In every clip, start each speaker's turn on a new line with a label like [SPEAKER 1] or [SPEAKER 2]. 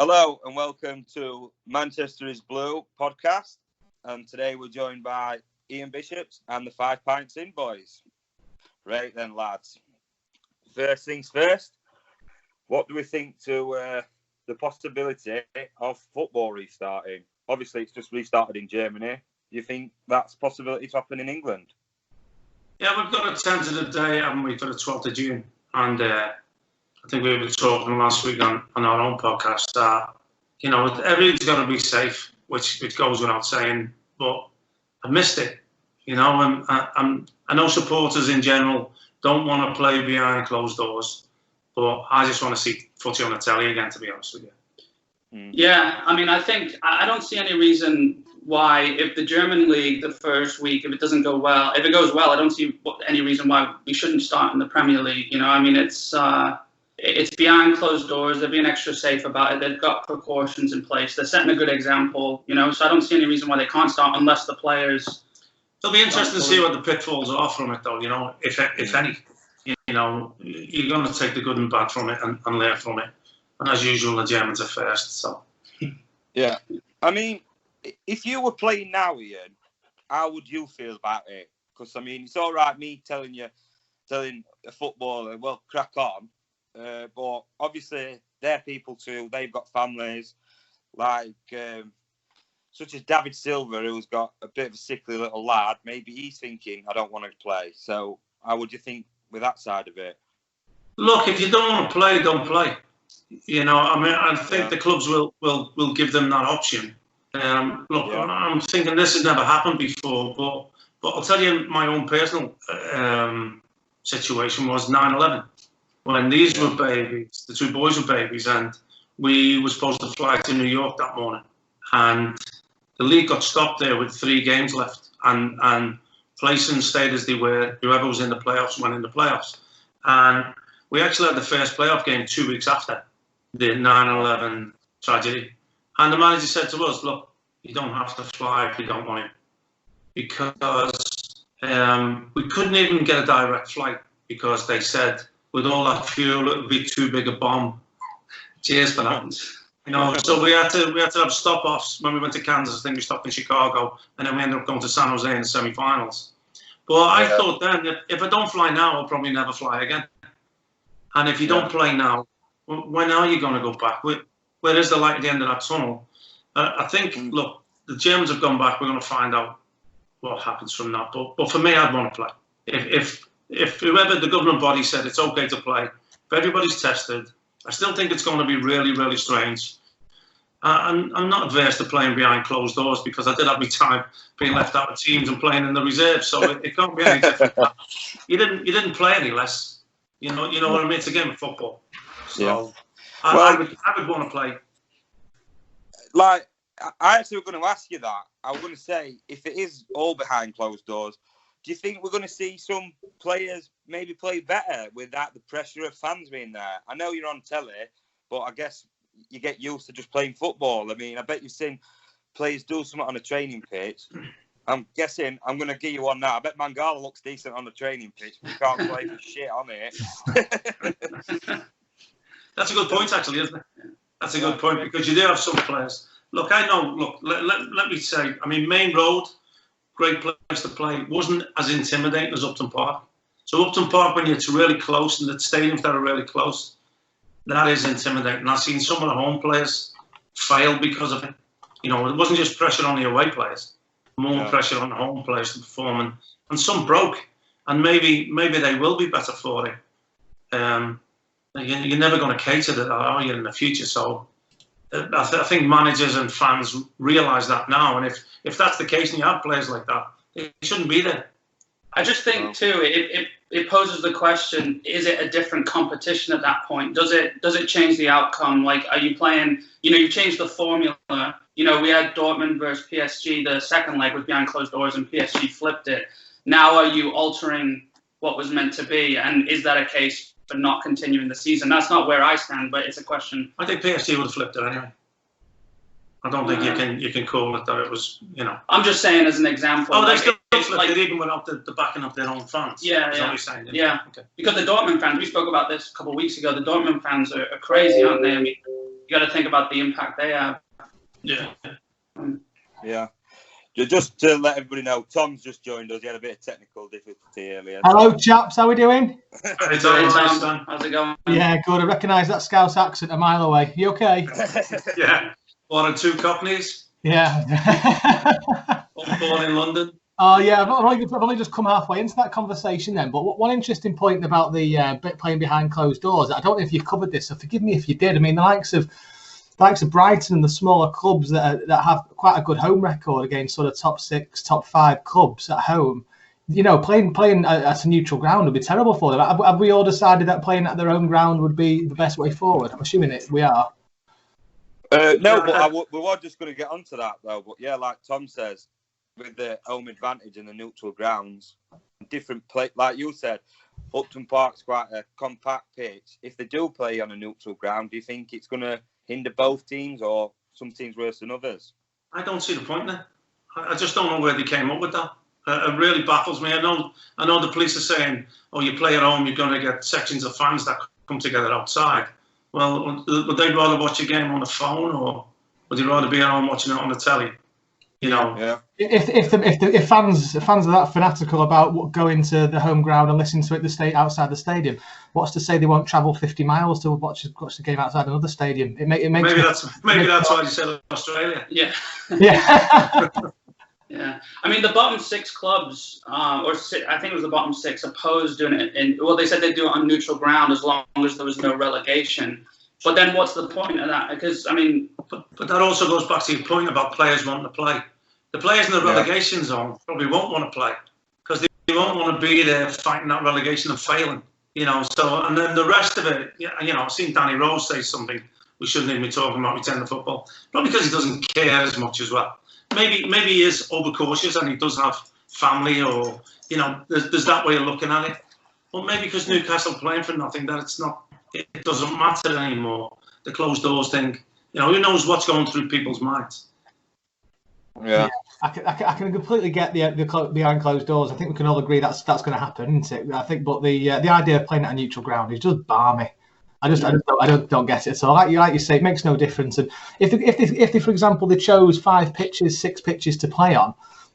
[SPEAKER 1] Hello and welcome to Manchester is Blue podcast. And today we're joined by Ian Bishops and the 5 Pints In boys. Right then, lads. First things first, what do we think to the possibility of football restarting? Obviously, it's just restarted in Germany. Do you think that's a possibility to happen in England?
[SPEAKER 2] Yeah, we've got a tentative day, haven't we, for the 12th of June? And I think we were talking last week on our own podcast that, everything's got to be safe, which goes without saying. But I missed it, and I know supporters in general don't want to play behind closed doors, but I just want to see footy on the telly again, to be honest with you.
[SPEAKER 3] Yeah, I don't see any reason why, if the German league, the first week, if it goes well, I don't see any reason why we shouldn't start in the Premier League. It's behind closed doors. They're being extra safe about it. They've got precautions in place. They're setting a good example, so I don't see any reason why they can't start unless the players...
[SPEAKER 2] It'll be interesting to see what the pitfalls are from it, though, if any. You're going to take the good and bad from it and learn from it. And as usual, the Germans are first, so...
[SPEAKER 1] Yeah. I mean, if you were playing now, Ian, how would you feel about it? Because, it's all right me telling a footballer, well, crack on. But obviously, they're people too. They've got families, such as David Silva, who's got a bit of a sickly little lad. Maybe he's thinking, I don't want to play. So how would you think with that side of it?
[SPEAKER 2] Look, if you don't want to play, don't play. I think the clubs will give them that option. I'm thinking this has never happened before, but I'll tell you my own personal situation was 9/11. When these were babies, the 2 boys were babies, and we were supposed to fly to New York that morning. And the league got stopped there with 3 games left, and placings stayed as they were. Whoever was in the playoffs went in the playoffs. And we actually had the first playoff game 2 weeks after the 9/11 tragedy. And the manager said to us, look, you don't have to fly if you don't want to. Because we couldn't even get a direct flight because they said, with all that fuel, it would be too big a bomb. Cheers for that. So we had to have stop-offs when we went to Kansas. I think we stopped in Chicago, and then we ended up going to San Jose in the semi-finals. But I thought then, that if I don't fly now, I'll probably never fly again. And if you don't play now, when are you going to go back? Where is the light at the end of that tunnel? I think, look, the Germans have gone back. We're going to find out what happens from that. But for me, I'd want to play. If whoever the government body said it's okay to play, if everybody's tested, I still think it's going to be really, really strange. I'm not adverse to playing behind closed doors because I did have my time being left out of teams and playing in the reserves, so it can't be any different. You didn't play any less. You know what I mean? It's a game of football. So I would want to play.
[SPEAKER 1] I actually was going to ask you that. I was going to say, if it is all behind closed doors, do you think we're going to see some players maybe play better without the pressure of fans being there? I know you're on telly, but I guess you get used to just playing football. I bet you've seen players do something on a training pitch. I'm guessing, I'm going to give you one now. I bet Mangala looks decent on the training pitch, but he can't play for shit on it.
[SPEAKER 2] That's a good point, actually, isn't it? That's a good point, because you do have some players. Look, I know, let me say, Main Road, great place to play, wasn't as intimidating as Upton Park. So Upton Park, when it's really close, and the stadiums that are really close, that is intimidating. I've seen some of the home players fail because of it. It wasn't just pressure on the away players, more pressure on the home players to perform, and some broke. And maybe they will be better for it. You're never going to cater to that, are you, in the future? So I think managers and fans realise that now, and if that's the case and you have players like that, they shouldn't be there.
[SPEAKER 3] I just think too, it poses the question: is it a different competition at that point? Does it change the outcome? Like, are you playing? You changed the formula. We had Dortmund versus PSG. The second leg was behind closed doors, and PSG flipped it. Now, are you altering what was meant to be? And is that a case for not continuing the season? That's not where I stand, but it's a question.
[SPEAKER 2] I think PSG would have flipped it anyway. I don't think you can call it that it was,
[SPEAKER 3] I'm just saying as an example.
[SPEAKER 2] Oh, they still flipped it even without the backing of their own fans.
[SPEAKER 3] Yeah.
[SPEAKER 2] Okay.
[SPEAKER 3] Because the Dortmund fans, we spoke about this a couple of weeks ago, the Dortmund fans are crazy, aren't they? got to think about the impact they have.
[SPEAKER 2] Yeah.
[SPEAKER 1] Yeah. Just to let everybody know, Tom's just joined us. He had a bit of technical difficulty earlier.
[SPEAKER 4] Hello, chaps. How are we doing?
[SPEAKER 2] It's all right, son.
[SPEAKER 3] How's it going?
[SPEAKER 4] Yeah, good. I recognise that Scouse accent a mile away. You okay?
[SPEAKER 2] Yeah. 1 and 2 Cockneys.
[SPEAKER 4] Yeah.
[SPEAKER 2] All born in London.
[SPEAKER 4] Oh, yeah. I've only just come halfway into that conversation then. But one interesting point about the playing behind closed doors. I don't know if you covered this, so forgive me if you did. I mean, the likes of Brighton and the smaller clubs that have quite a good home record against sort of top 6, top 5 clubs at home. You know, playing at a neutral ground would be terrible for them. Have we all decided that playing at their own ground would be the best way forward? I'm assuming we are.
[SPEAKER 1] No, but we were just going to get onto that though. But yeah, like Tom says, with the home advantage and the neutral grounds, different play, like you said, Upton Park's quite a compact pitch. If they do play on a neutral ground, do you think it's going to hinder both teams, or some teams worse than others?
[SPEAKER 2] I don't see the point there. I just don't know where they came up with that. It really baffles me. I know the police are saying, "Oh, you play at home, you're going to get sections of fans that come together outside." Well, would they rather watch a game on the phone, or would they rather be at home watching it on the telly? You know.
[SPEAKER 1] Yeah.
[SPEAKER 4] If fans are that fanatical about going to the home ground and listening to it outside the stadium, what's to say they won't travel 50 miles to watch the game outside another stadium? It makes
[SPEAKER 2] maybe that's why you said Australia.
[SPEAKER 3] Yeah.
[SPEAKER 4] Yeah.
[SPEAKER 3] Yeah, I mean the bottom 6 clubs, I think it was the bottom 6, opposed doing it well, they said they'd do it on neutral ground as long as there was no relegation. But then what's the point of that? Because I mean,
[SPEAKER 2] but that also goes back to your point about players wanting to play. The players in the relegation zone probably won't want to play because they won't want to be there fighting that relegation and failing. You know, so and then the rest of it, you know, I've seen Danny Rose say something we shouldn't even be talking about returning to football, probably because he doesn't care as much as well. Maybe he is overcautious and he does have family, or you know, there's that way of looking at it. But maybe because Newcastle playing for nothing, that it doesn't matter anymore. The closed doors thing, you know, who knows what's going through people's minds.
[SPEAKER 1] Yeah.
[SPEAKER 4] I can completely get the behind closed doors. I think we can all agree that's going to happen, isn't it? I think, but the idea of playing at a neutral ground is just balmy. I don't get it. So like you say, it makes no difference. And if they, for example, they chose 5 pitches, 6 pitches to play on,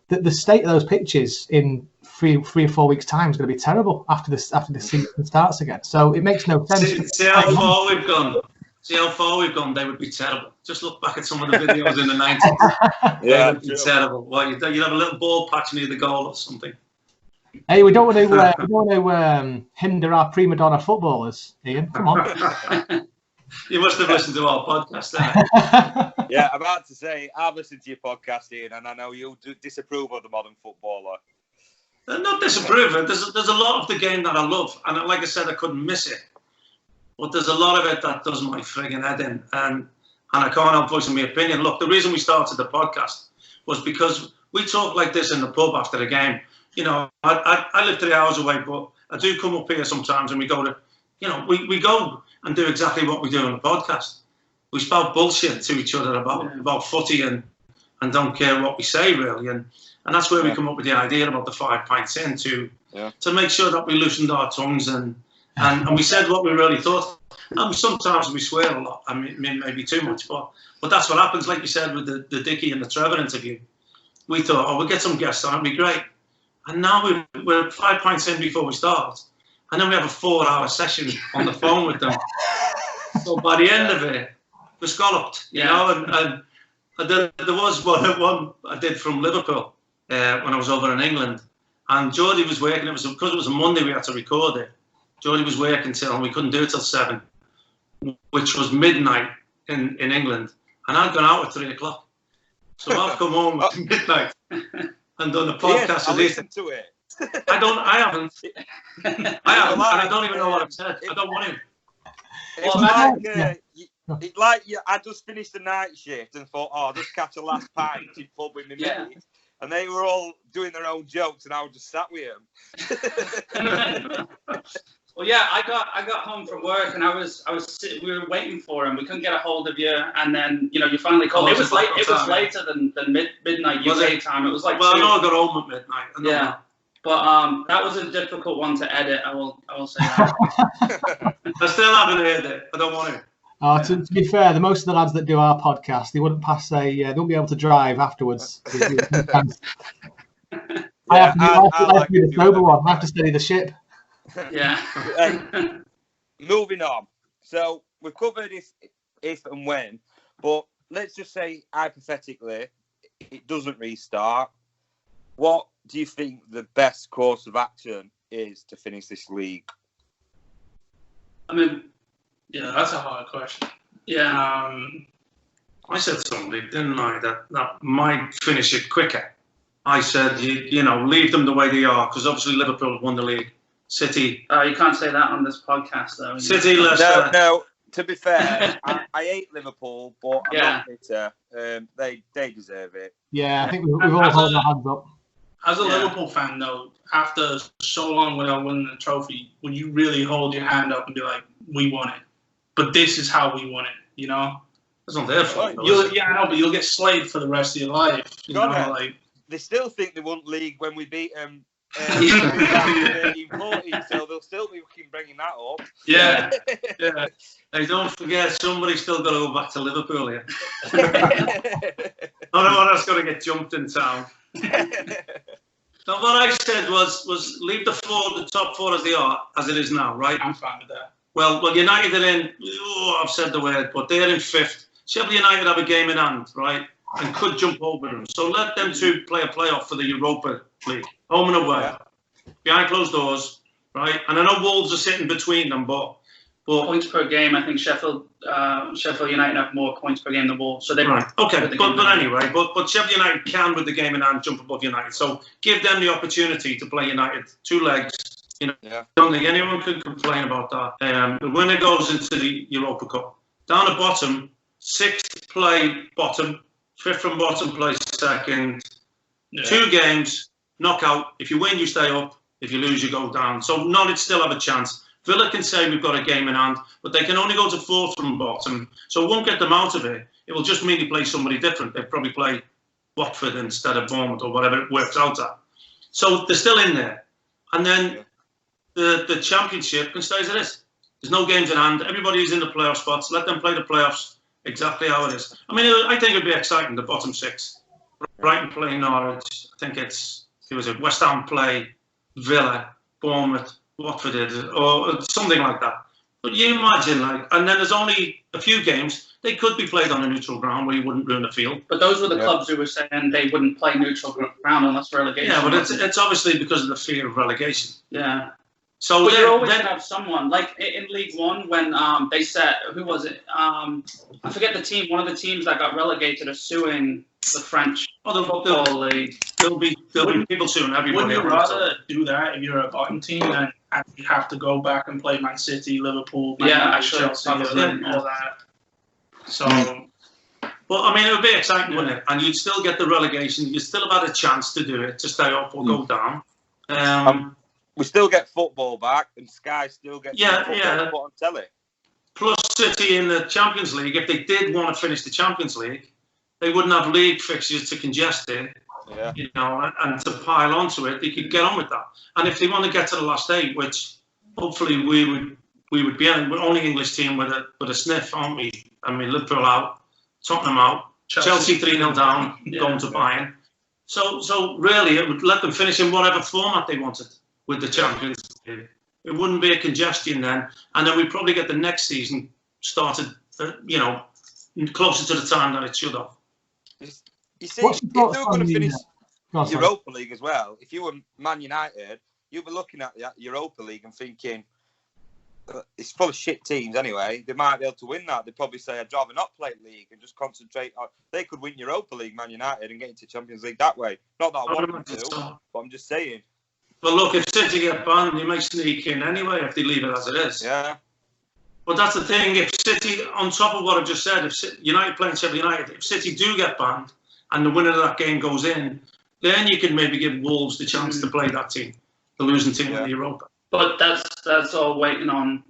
[SPEAKER 4] the state of those pitches in 3 or 4 weeks' time is going to be terrible after the season starts again. So it makes no sense.
[SPEAKER 2] See how far we've gone. They would be terrible. Just look back at some of the videos in the 90s.
[SPEAKER 1] Yeah,
[SPEAKER 2] they would be terrible. Well, you'd have a little ball patch near the goal or something.
[SPEAKER 4] Hey, we don't want to hinder our prima donna footballers, Ian. Come on.
[SPEAKER 2] You must have listened to our podcast, then.
[SPEAKER 1] Yeah, I'm about to say, I've listened to your podcast, Ian, and I know you disapprove of the modern footballer.
[SPEAKER 2] Not disapprove of it. There's a lot of the game that I love, and like I said, I couldn't miss it. But there's a lot of it that does my frigging head in, and I can't help voicing my opinion. Look, the reason we started the podcast was because we talk like this in the pub after the game. You know, I live 3 hours away, but I do come up here sometimes, and we go to, you know, we go and do exactly what we do on the podcast. We spout bullshit to each other about footy and don't care what we say really, and that's where we come up with the idea about the 5 pints in to make sure that we loosened our tongues and we said what we really thought. And sometimes we swear a lot. I mean, maybe too much, but that's what happens. Like you said with the Dickie and the Trevor interview, we thought, oh, we'll get some guests on, it'd be great. And now we're 5 pints in before we start, and then we have a 4-hour session on the phone with them. So by the end of it, we're scalloped, you know. And there was one I did from Liverpool when I was over in England, and Geordie was working. Because it was a Monday, we had to record it. Geordie was working and we couldn't do it till 7, which was midnight in England, and I'd gone out at 3 o'clock. So I've come home at midnight and done a podcast.
[SPEAKER 1] I listened to it.
[SPEAKER 2] I haven't, and I don't even know what I've said. I don't want to.
[SPEAKER 1] It's like I just finished the night shift and thought, oh, I'll just catch a last pint in pub with my mates. And they were all doing their own jokes, and I was just sat with them.
[SPEAKER 3] Well, yeah, I got home from work, and we were waiting for him. We couldn't get a hold of you, and then you finally called. It was late. It was later than midnight UK time. It was like.
[SPEAKER 2] Well, I know I got home at midnight.
[SPEAKER 3] Yeah, but that was a difficult one to edit. I will say that.
[SPEAKER 2] I still haven't heard it. I don't want to.
[SPEAKER 4] To be fair, the most of the lads that do our podcast, they wouldn't pass they wouldn't be able to drive afterwards. I have to be the sober one. I have to steady the ship.
[SPEAKER 3] Yeah.
[SPEAKER 1] Moving on. So we've covered if and when, but let's just say hypothetically it doesn't restart. What do you think the best course of action is to finish this league?
[SPEAKER 5] I mean, yeah, that's a hard question.
[SPEAKER 3] Yeah.
[SPEAKER 2] I said something, didn't I, that might finish it quicker. I said, you know, leave them the way they are, because obviously Liverpool have won the league. City.
[SPEAKER 3] Oh, you can't say that on this podcast, though.
[SPEAKER 2] City, Leicester.
[SPEAKER 1] No. To be fair, I hate Liverpool, but I'm not bitter. They deserve it.
[SPEAKER 4] Yeah, I think we've all held our hands up.
[SPEAKER 5] As a Liverpool fan, though, after so long without winning the trophy, would you really hold your hand up and be like, "We won it"? But this is how we won it. You know.
[SPEAKER 2] It's not their fault.
[SPEAKER 5] Yeah, I know, but you'll get slaved for the rest of your life. You know, like
[SPEAKER 1] they still think they won league when we beat them. 13-14, so they'll still be bringing that up.
[SPEAKER 5] Yeah.
[SPEAKER 2] Hey, don't forget, somebody's still got to go back to Liverpool here. Otherwise, that's got to get jumped in town. Now, what I said was leave the top four as they are, as it is now, right?
[SPEAKER 5] I'm fine with that.
[SPEAKER 2] Well, United are in. Oh, I've said the word, but they're in 5th. Sheffield United have a game in hand, right? And could jump over them. So let them two play a playoff for the Europa League, home and away, behind closed doors, right? And I know Wolves are sitting between them, but
[SPEAKER 3] points per game. I think Sheffield United have more points per game than Wolves. So they
[SPEAKER 2] right. Okay, but anyway, but Sheffield United can, with the game in hand, jump above United. So give them the opportunity to play United 2 legs. You know, don't think anyone can complain about that. The winner goes into the Europa Cup. Down the bottom, 6th play bottom. 5th from bottom place 2nd. 2 games, knockout. If you win, you stay up. If you lose, you go down. So Norwich still have a chance. Villa can say we've got a game in hand, but they can only go to 4th from bottom. So it won't get them out of it. It will just mean they play somebody different. They'll probably play Watford instead of Bournemouth or whatever it works out at. So they're still in there. And then the championship can stay as it is. There's no games in hand. Everybody's in the playoff spots. Let them play the playoffs. Exactly how it is. I mean, I think it'd be exciting, the bottom 6. Brighton play Norwich. I think it was a West Ham play Villa, Bournemouth, Watford, or something like that. But you imagine, and then there's only a few games. They could be played on a neutral ground where you wouldn't ruin the field.
[SPEAKER 3] But those were the clubs who were saying they wouldn't play neutral ground unless relegation.
[SPEAKER 2] Yeah, but it's obviously because of the fear of relegation.
[SPEAKER 3] Yeah.
[SPEAKER 2] So
[SPEAKER 3] but you're always going to have someone, like in League One when they said, who was it? I forget the team. One of the teams that got relegated are suing the French football league.
[SPEAKER 2] There'll be people suing everybody.
[SPEAKER 5] Wouldn't you rather do that if you're a bottom team than actually have to go back and play Man City, Liverpool, Chelsea, and all that? So,
[SPEAKER 2] well, I mean, it would be exciting, wouldn't it? And you'd still get the relegation. You still have had a chance to do it, to stay up or go down.
[SPEAKER 1] We still get football back, and Sky still gets football on telly.
[SPEAKER 2] Plus, City in the Champions League, if they did want to finish the Champions League, they wouldn't have league fixtures to congest it, you know, and to pile onto it. They could get on with that. And if they want to get to the last 8, which hopefully we would be in, we're only English team with a sniff, aren't we? I mean, Liverpool out, Tottenham out, Chelsea 3-0 down, going to Bayern. So really, it would let them finish in whatever format they wanted with the Champions League. It wouldn't be a congestion then, and then we'd probably get the next season started, you know, closer to the time that it should have.
[SPEAKER 1] You see, if they were going to finish Europa League as well, if you were Man United, you'd be looking at the Europa League and thinking, it's full of shit teams anyway. They might be able to win that. They'd probably say, I'd rather not play league and just concentrate on. They could win Europa League, Man United, and get into Champions League that way. Not that I want them to, but I'm just saying.
[SPEAKER 2] But look, if City get banned, they might sneak in anyway if they leave it as it is.
[SPEAKER 1] Yeah.
[SPEAKER 2] But that's the thing. If City, on top of what I've just said, if United playing Sheffield United, if City do get banned and the winner of that game goes in, then you can maybe give Wolves the chance to play that team, the losing team in the Europa.
[SPEAKER 3] But that's all waiting on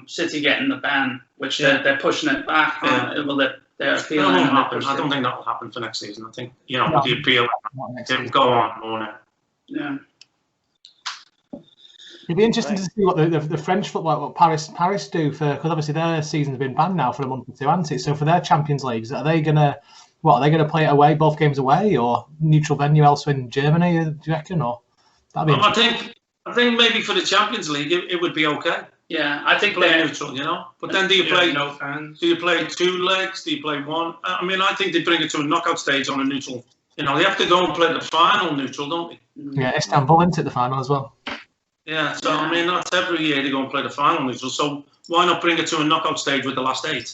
[SPEAKER 3] City getting the ban, which they're pushing it back. They're appealing.
[SPEAKER 2] I don't think that will happen for next season. I think, you know, with the appeal, it will go on, won't it?
[SPEAKER 3] Yeah.
[SPEAKER 4] It'd be interesting to see what the French football, what Paris do, because obviously their season's been banned now for a month or two, hasn't it? So for their Champions Leagues, are they gonna play it away, both games away, or neutral venue elsewhere in Germany? Do you reckon, or that'd be?
[SPEAKER 2] I think maybe for the Champions League it would be okay.
[SPEAKER 3] Yeah, I think
[SPEAKER 2] play neutral, But then do you play
[SPEAKER 5] no fans?
[SPEAKER 2] Do you play 2 legs? Do you play 1? I mean, I think they bring it to a knockout stage on a neutral. They have to go and play the final neutral, don't they?
[SPEAKER 4] Yeah, Istanbul into the final as well.
[SPEAKER 2] Yeah, so I mean that's every year they go and play the final neutral. So why not bring it to a knockout stage with the last 8?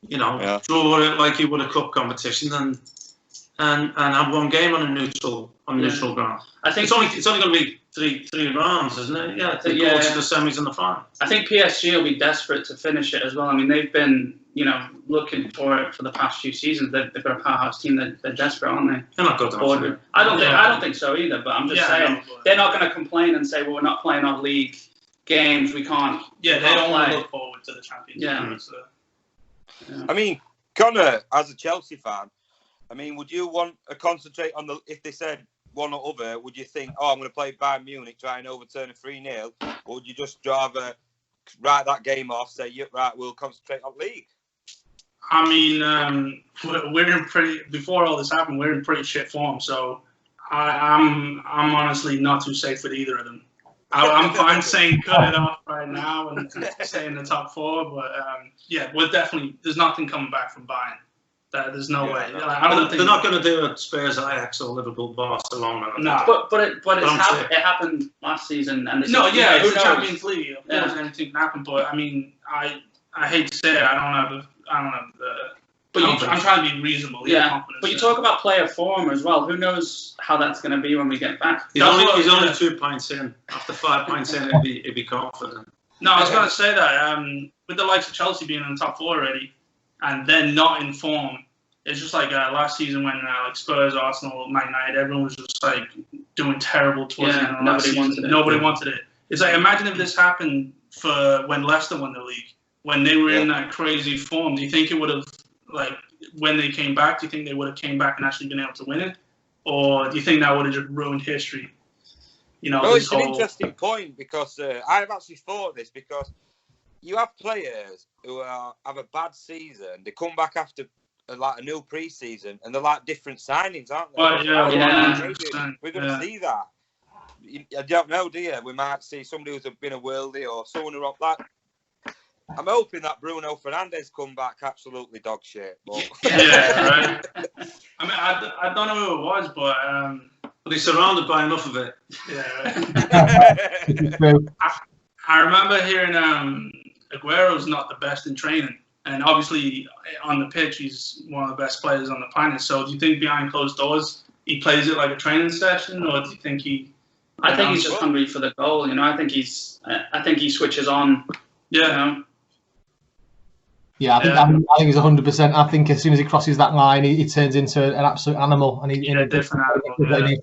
[SPEAKER 2] Draw it like you would a cup competition and have 1 game on a neutral ground. I think it's only going to be three rounds, isn't it? Yeah, to the semis and the final.
[SPEAKER 3] I think PSG will be desperate to finish it as well. I mean, they've been looking for it for the past few seasons. They've got a powerhouse team. They're desperate, aren't they?
[SPEAKER 2] They're not good enough.
[SPEAKER 3] I don't think so either. But I'm just saying they're not going to complain and say, well, we're not playing our league games. We can't.
[SPEAKER 5] Yeah, they don't want to look forward to the Champions League.
[SPEAKER 3] Yeah.
[SPEAKER 1] I mean, Connor, as a Chelsea fan, I mean, would you want to concentrate on if they said one or other, would you think, I'm going to play Bayern Munich, try and overturn a 3-0, or would you just rather write that game off, say, we'll concentrate on league?
[SPEAKER 5] I mean, before all this happened, we're in pretty shit form, so I'm honestly not too safe with either of them. I'm fine saying cut it off right now and stay in the top 4, but we're definitely, there's nothing coming back from Bayern. There's no way.
[SPEAKER 2] They're not going to do it Spurs, Ajax, or Liverpool, Barcelona.
[SPEAKER 3] No, but it happened last season. And
[SPEAKER 5] it's the Champions League. Of course, anything can happen. But I mean, I hate to say it. I don't have the. But I'm trying to be reasonable.
[SPEAKER 3] Yeah, but you talk about player form as well. Who knows how that's going to be when we get back?
[SPEAKER 2] He's only 2 pints in. After 5 pints in, he'd be confident.
[SPEAKER 5] No, I was going to say that with the likes of Chelsea being in the top 4 already, and then not in form. It's just like last season when Spurs, Arsenal, Man United, everyone was just like doing terrible towards the end of last season. Nobody wanted it. It's like, imagine if this happened for when Leicester won the league, when they were in that crazy form. Do you think it would have, like, when they came back, do you think they would have came back and actually been able to win it? Or do you think that would have just ruined history?
[SPEAKER 1] It's an interesting point because I've actually thought this because you have players who have a bad season. They come back after like a new pre-season, and they're like different signings, aren't they? We're going to see that. I don't know, do you? We might see somebody who's been a worldie or someone who like. I'm hoping that Bruno Fernandes come back absolutely dog shit. But...
[SPEAKER 5] right. I mean, I don't know who it was, but
[SPEAKER 2] he's surrounded by enough of it.
[SPEAKER 5] Yeah. Right. I remember hearing Aguero's not the best in training. And obviously, on the pitch, he's one of the best players on the planet. So, do you think behind closed doors, he plays it like a training session, or do you think he?
[SPEAKER 3] I think he's just hungry for the goal. I think he switches on.
[SPEAKER 5] Yeah.
[SPEAKER 4] Yeah, I think he's 100%. I think as soon as he crosses that line, he turns into an absolute animal, and he's
[SPEAKER 5] a different animal.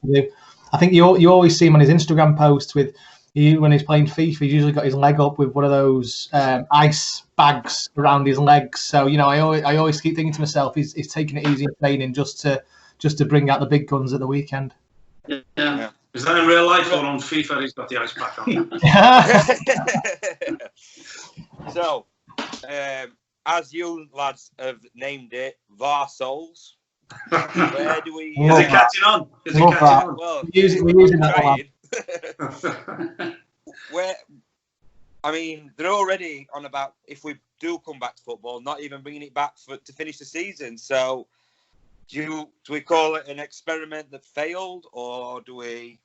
[SPEAKER 4] I think you always see him on his Instagram posts with. When he's playing FIFA, he's usually got his leg up with one of those ice bags around his legs. So I always keep thinking to myself, he's taking it easy in training just to bring out the big guns at the weekend.
[SPEAKER 3] Yeah.
[SPEAKER 2] Is that in real life or on FIFA? He's got the ice pack
[SPEAKER 1] on. So, as you lads have named it, VAR Souls. Where do we?
[SPEAKER 2] Is it catching on?
[SPEAKER 4] Well, we're using that.
[SPEAKER 1] They're already on about if we do come back to football, not even bringing it back to finish the season. So, do we call it an experiment that failed, or do we?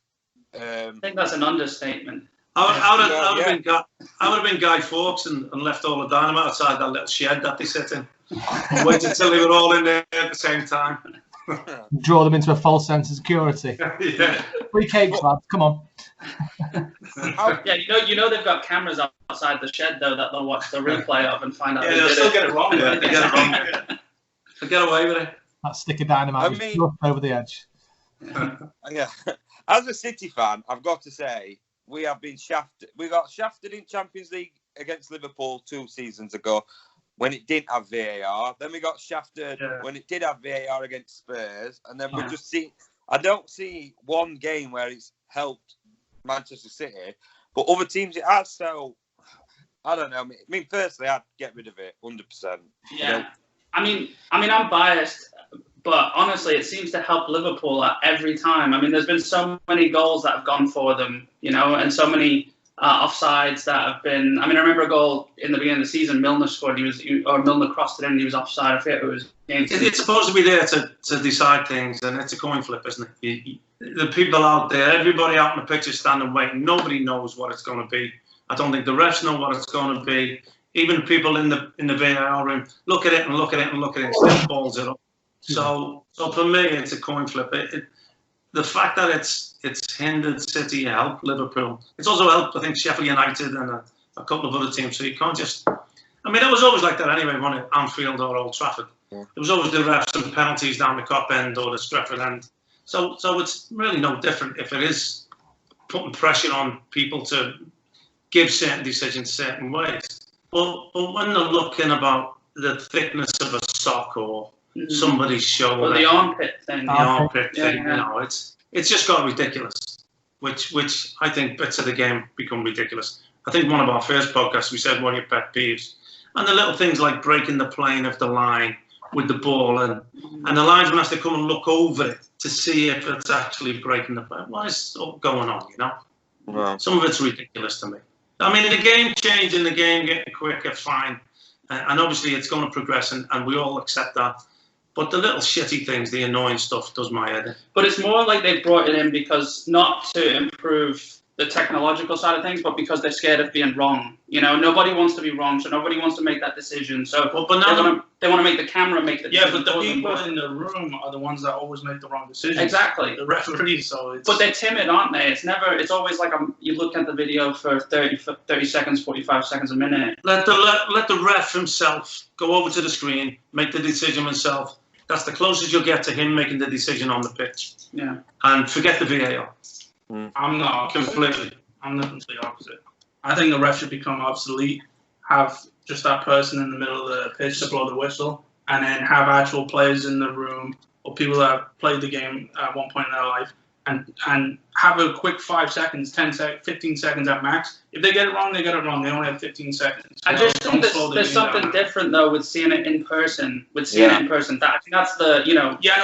[SPEAKER 3] I think that's an understatement.
[SPEAKER 2] I would have been Guy Fawkes and left all the dynamite outside that little shed that they sit in. And waited until they were all in there at the same time.
[SPEAKER 4] Draw them into a false sense of security.
[SPEAKER 2] Yeah.
[SPEAKER 4] Free cakes, lads. Come on.
[SPEAKER 3] Yeah, they've got cameras outside the shed though that they'll watch the replay of and find out.
[SPEAKER 2] Yeah, they'll still get it wrong. Yeah, they get it wrong. They get away with it.
[SPEAKER 4] That stick of dynamite was just over the edge.
[SPEAKER 1] Yeah. As a City fan, I've got to say we have been shafted. We got shafted in Champions League against Liverpool 2 seasons ago. When it didn't have VAR, then we got shafted when it did have VAR against Spurs, and then we just see. I don't see one game where it's helped Manchester City, But other teams it has, so I don't know. I mean, personally, I'd get rid of it 100%.
[SPEAKER 3] Yeah. I mean, I'm biased, but honestly, it seems to help Liverpool every time. I mean, there's been so many goals that have gone for them, you know, and so many offsides that have been. I mean, I remember a goal in the beginning of the season. Milner scored. Milner crossed it in. And he was offside. I forget who it was.
[SPEAKER 2] It's supposed to be there to decide things, and it's a coin flip, isn't it? The people out there, everybody out in the pitch is standing waiting. Nobody knows what it's going to be. I don't think the refs know what it's going to be. Even people in the VAR room look at it and look at it and look at it and still balls it up. So for me, it's a coin flip. The fact that it's hindered City helped Liverpool. It's also helped, I think, Sheffield United and a couple of other teams. So you can't just. I mean, it was always like that anyway, wasn't it? Anfield or Old Trafford. Yeah. There was always the refs and penalties down the Kop end or the Stretford end. So it's really no different if it is putting pressure on people to give certain decisions certain ways. But when they're looking about the thickness of a sock or somebody's shoulder,
[SPEAKER 3] or the armpit thing,
[SPEAKER 2] you know, it's just got ridiculous. Which I think bits of the game become ridiculous. I think one of our first podcasts we said what are your pet peeves, and the little things like breaking the plane of the line with the ball, and the linesman has to come and look over it to see if it's actually breaking the plane. What is going on? You know, some of it's ridiculous to me. I mean, the game changing, the game getting quicker, fine. And obviously it's going to progress, and we all accept that. But the little shitty things, the annoying stuff, does my head in.
[SPEAKER 3] But it's more like they brought it in because not to improve the technological side of things, but because they're scared of being wrong. You know, nobody wants to be wrong, so nobody wants to make that decision. So they want to make the camera make the decision.
[SPEAKER 5] Yeah, but the people in the room are the ones that always make the wrong decisions.
[SPEAKER 3] Exactly.
[SPEAKER 5] The referees, so it's...
[SPEAKER 3] But they're timid, aren't they? It's always like you look at the video for 30 seconds, 45 seconds, a minute.
[SPEAKER 2] Let the ref himself go over to the screen, make the decision himself. That's the closest you'll get to him making the decision on the pitch.
[SPEAKER 3] Yeah.
[SPEAKER 2] And forget the VAR.
[SPEAKER 5] I'm not completely. I'm the complete opposite. I think the ref should become obsolete. Have just that person in the middle of the pitch to blow the whistle, and then have actual players in the room or people that have played the game at one point in their life, and have a quick 5 seconds, 15 seconds at max. If they get it wrong, they get it wrong. They only have 15 seconds.
[SPEAKER 3] I just think there's something different though with seeing it in person. I think that's the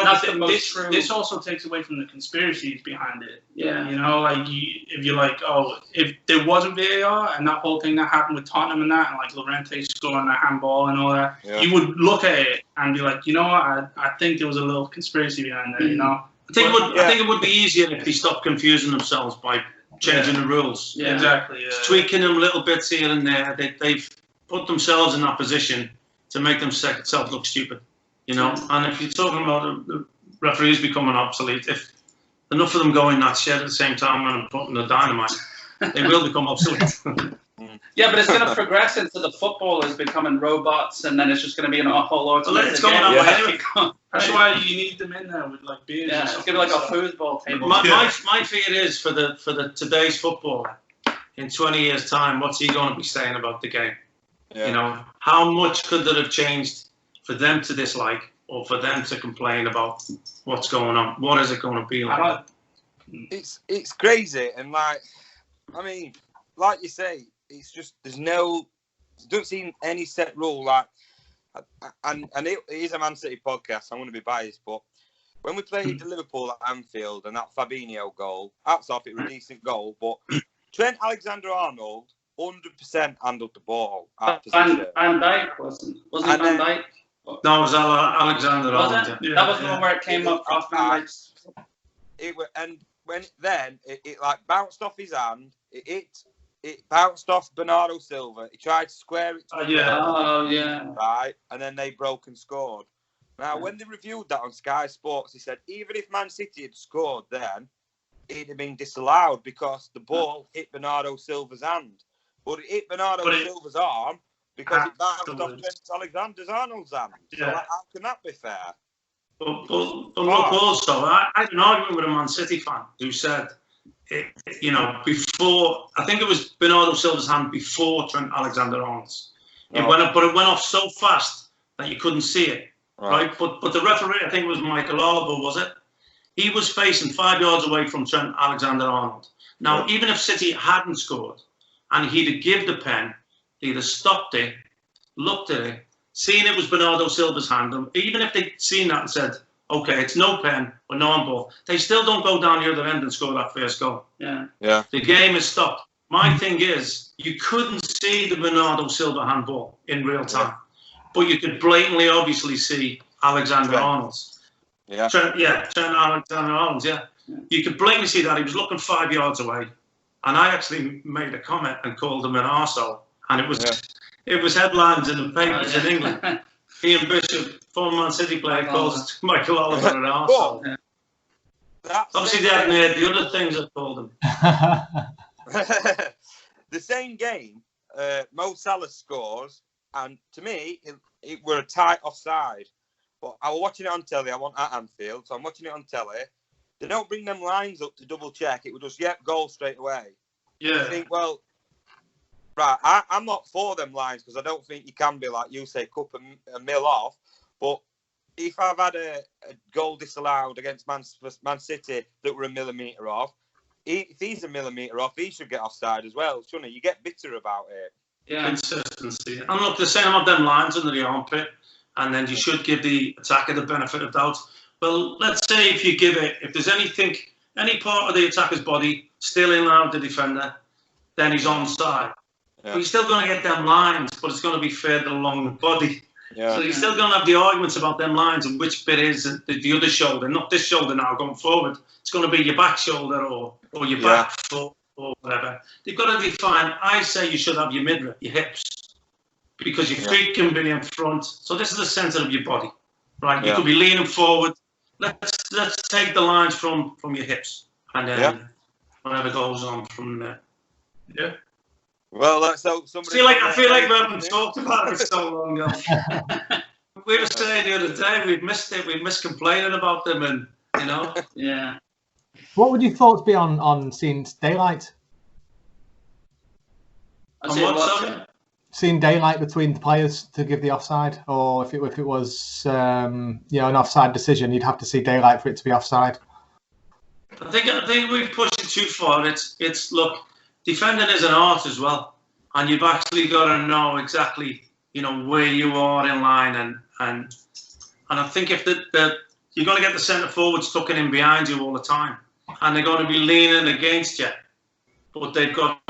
[SPEAKER 3] that's the most true.
[SPEAKER 5] This also takes away from the conspiracies behind it.
[SPEAKER 3] Yeah,
[SPEAKER 5] you know, like if you're like, oh, if there wasn't VAR and that whole thing that happened with Tottenham and that, and like Llorente scoring a handball and all that, you would look at it and be like, you know what, I think there was a little conspiracy behind there. You know.
[SPEAKER 2] I think it would be easier if they stopped confusing themselves by changing the rules.
[SPEAKER 5] Yeah, exactly. Yeah.
[SPEAKER 2] Tweaking them little bits here and there. They've put themselves in that position to make themselves look stupid, you know. And if you're talking about the referees becoming obsolete, if enough of them go in that shed at the same time when I'm putting the dynamite, they will become obsolete.
[SPEAKER 3] Yeah, but it's going to progress into the footballers becoming robots, and then it's just going to be a whole lot of...
[SPEAKER 2] It's going on anyway.
[SPEAKER 5] That's why you need them in there with like beers.
[SPEAKER 3] Yeah, it's going to be like a foosball table.
[SPEAKER 2] My fear is for the today's footballer in 20 years' time, what's he going to be saying about the game? Yeah. You know, how much could that have changed for them to dislike or for them to complain about what's going on? What is it going to be like?
[SPEAKER 1] It's crazy, and like, I mean, like you say, it's just don't seem any set rule. Like, and it is a Man City podcast. I'm going to be biased, but when we played Liverpool at Anfield and that Fabinho goal, hats off, it was a decent goal. But Trent Alexander-Arnold 100% handled the ball.
[SPEAKER 3] Van Dijk wasn't it Van Dijk?
[SPEAKER 2] No, it was Alexander-Arnold.
[SPEAKER 3] Yeah. That was the one where it came up off Van Dijk.
[SPEAKER 1] And when it like bounced off his hand, it bounced off Bernardo Silva. He tried to square it. Right, and then they broke and scored. Now, when they reviewed that on Sky Sports, he said even if Man City had scored then, it'd have been disallowed because the ball hit Bernardo Silva's hand. But it hit Bernardo Silva's arm because it bounced off Trent Alexander-Arnold's hand. So how can that be fair?
[SPEAKER 2] But look, also, I had an argument with a Man City fan who said, before, I think it was Bernardo Silva's hand before Trent Alexander-Arnold's. It went off so fast that you couldn't see it, right? But the referee, I think it was Michael Oliver, was it? He was facing 5 yards away from Trent Alexander-Arnold. Now, even if City hadn't scored and he'd have given the pen, he'd have stopped it, looked at it, seen it was Bernardo Silva's hand, and even if they'd seen that and said, okay, it's no pen or no handball, they still don't go down the other end and score that first goal.
[SPEAKER 3] Yeah.
[SPEAKER 2] The game is stopped. My thing is, you couldn't see the Bernardo Silva handball in real time, but you could blatantly, obviously, see Alexander-Arnold's. Trent Alexander-Arnold's, You could blatantly see that. He was looking 5 yards away. And I actually made a comment and called him an arsehole. And it was headlines in the papers in England. Ian Bishop, former Man City player, calls Michael Oliver an arsehole. Obviously, they hadn't heard the other things I called him.
[SPEAKER 1] The same game, Mo Salah scores, and to me, it were a tight offside. But I was watching it on telly. I want at Anfield, so I'm watching it on telly. They don't bring them lines up to double check. It was just, goal straight away.
[SPEAKER 2] Yeah.
[SPEAKER 1] I think, well, right, I'm not for them lines because I don't think you can be, like you say, cup a mil off. But if I've had a goal disallowed against Man City that were a millimetre off, if he's a millimetre off, he should get offside as well, shouldn't he? You get bitter about it.
[SPEAKER 2] Yeah. Consistency. And look, the same of them lines under the armpit, and then you should give the attacker the benefit of doubt. Well, let's say if there's any part of the attacker's body still in line with the defender, then he's onside. Yeah. But you're still going to get them lines, but it's going to be further along the body. Yeah. So you're still going to have the arguments about them lines and which bit is the other shoulder, not this shoulder now going forward. It's going to be your back shoulder or your back foot or whatever. They've got to define. I say you should have your midriff, your hips, because your feet can be in front. So this is the centre of your body, right? You could be leaning forward. Let's take the lines from your hips, and then whatever goes on from there. Yeah.
[SPEAKER 1] Well, so somebody.
[SPEAKER 2] I feel like we haven't talked about it so long ago. We were saying the other day we've missed it. We've missed complaining about them, and
[SPEAKER 3] Yeah.
[SPEAKER 4] What would your thoughts be on seeing daylight? Seeing daylight between the players to give the offside, or if it was an offside decision, you'd have to see daylight for it to be offside.
[SPEAKER 2] I think we've pushed it too far. It's look, defending is an art as well, and you've actually got to know exactly where you are in line, and I think if you're going to get the centre forward stuck in behind you all the time, and they're going to be leaning against you, but they've got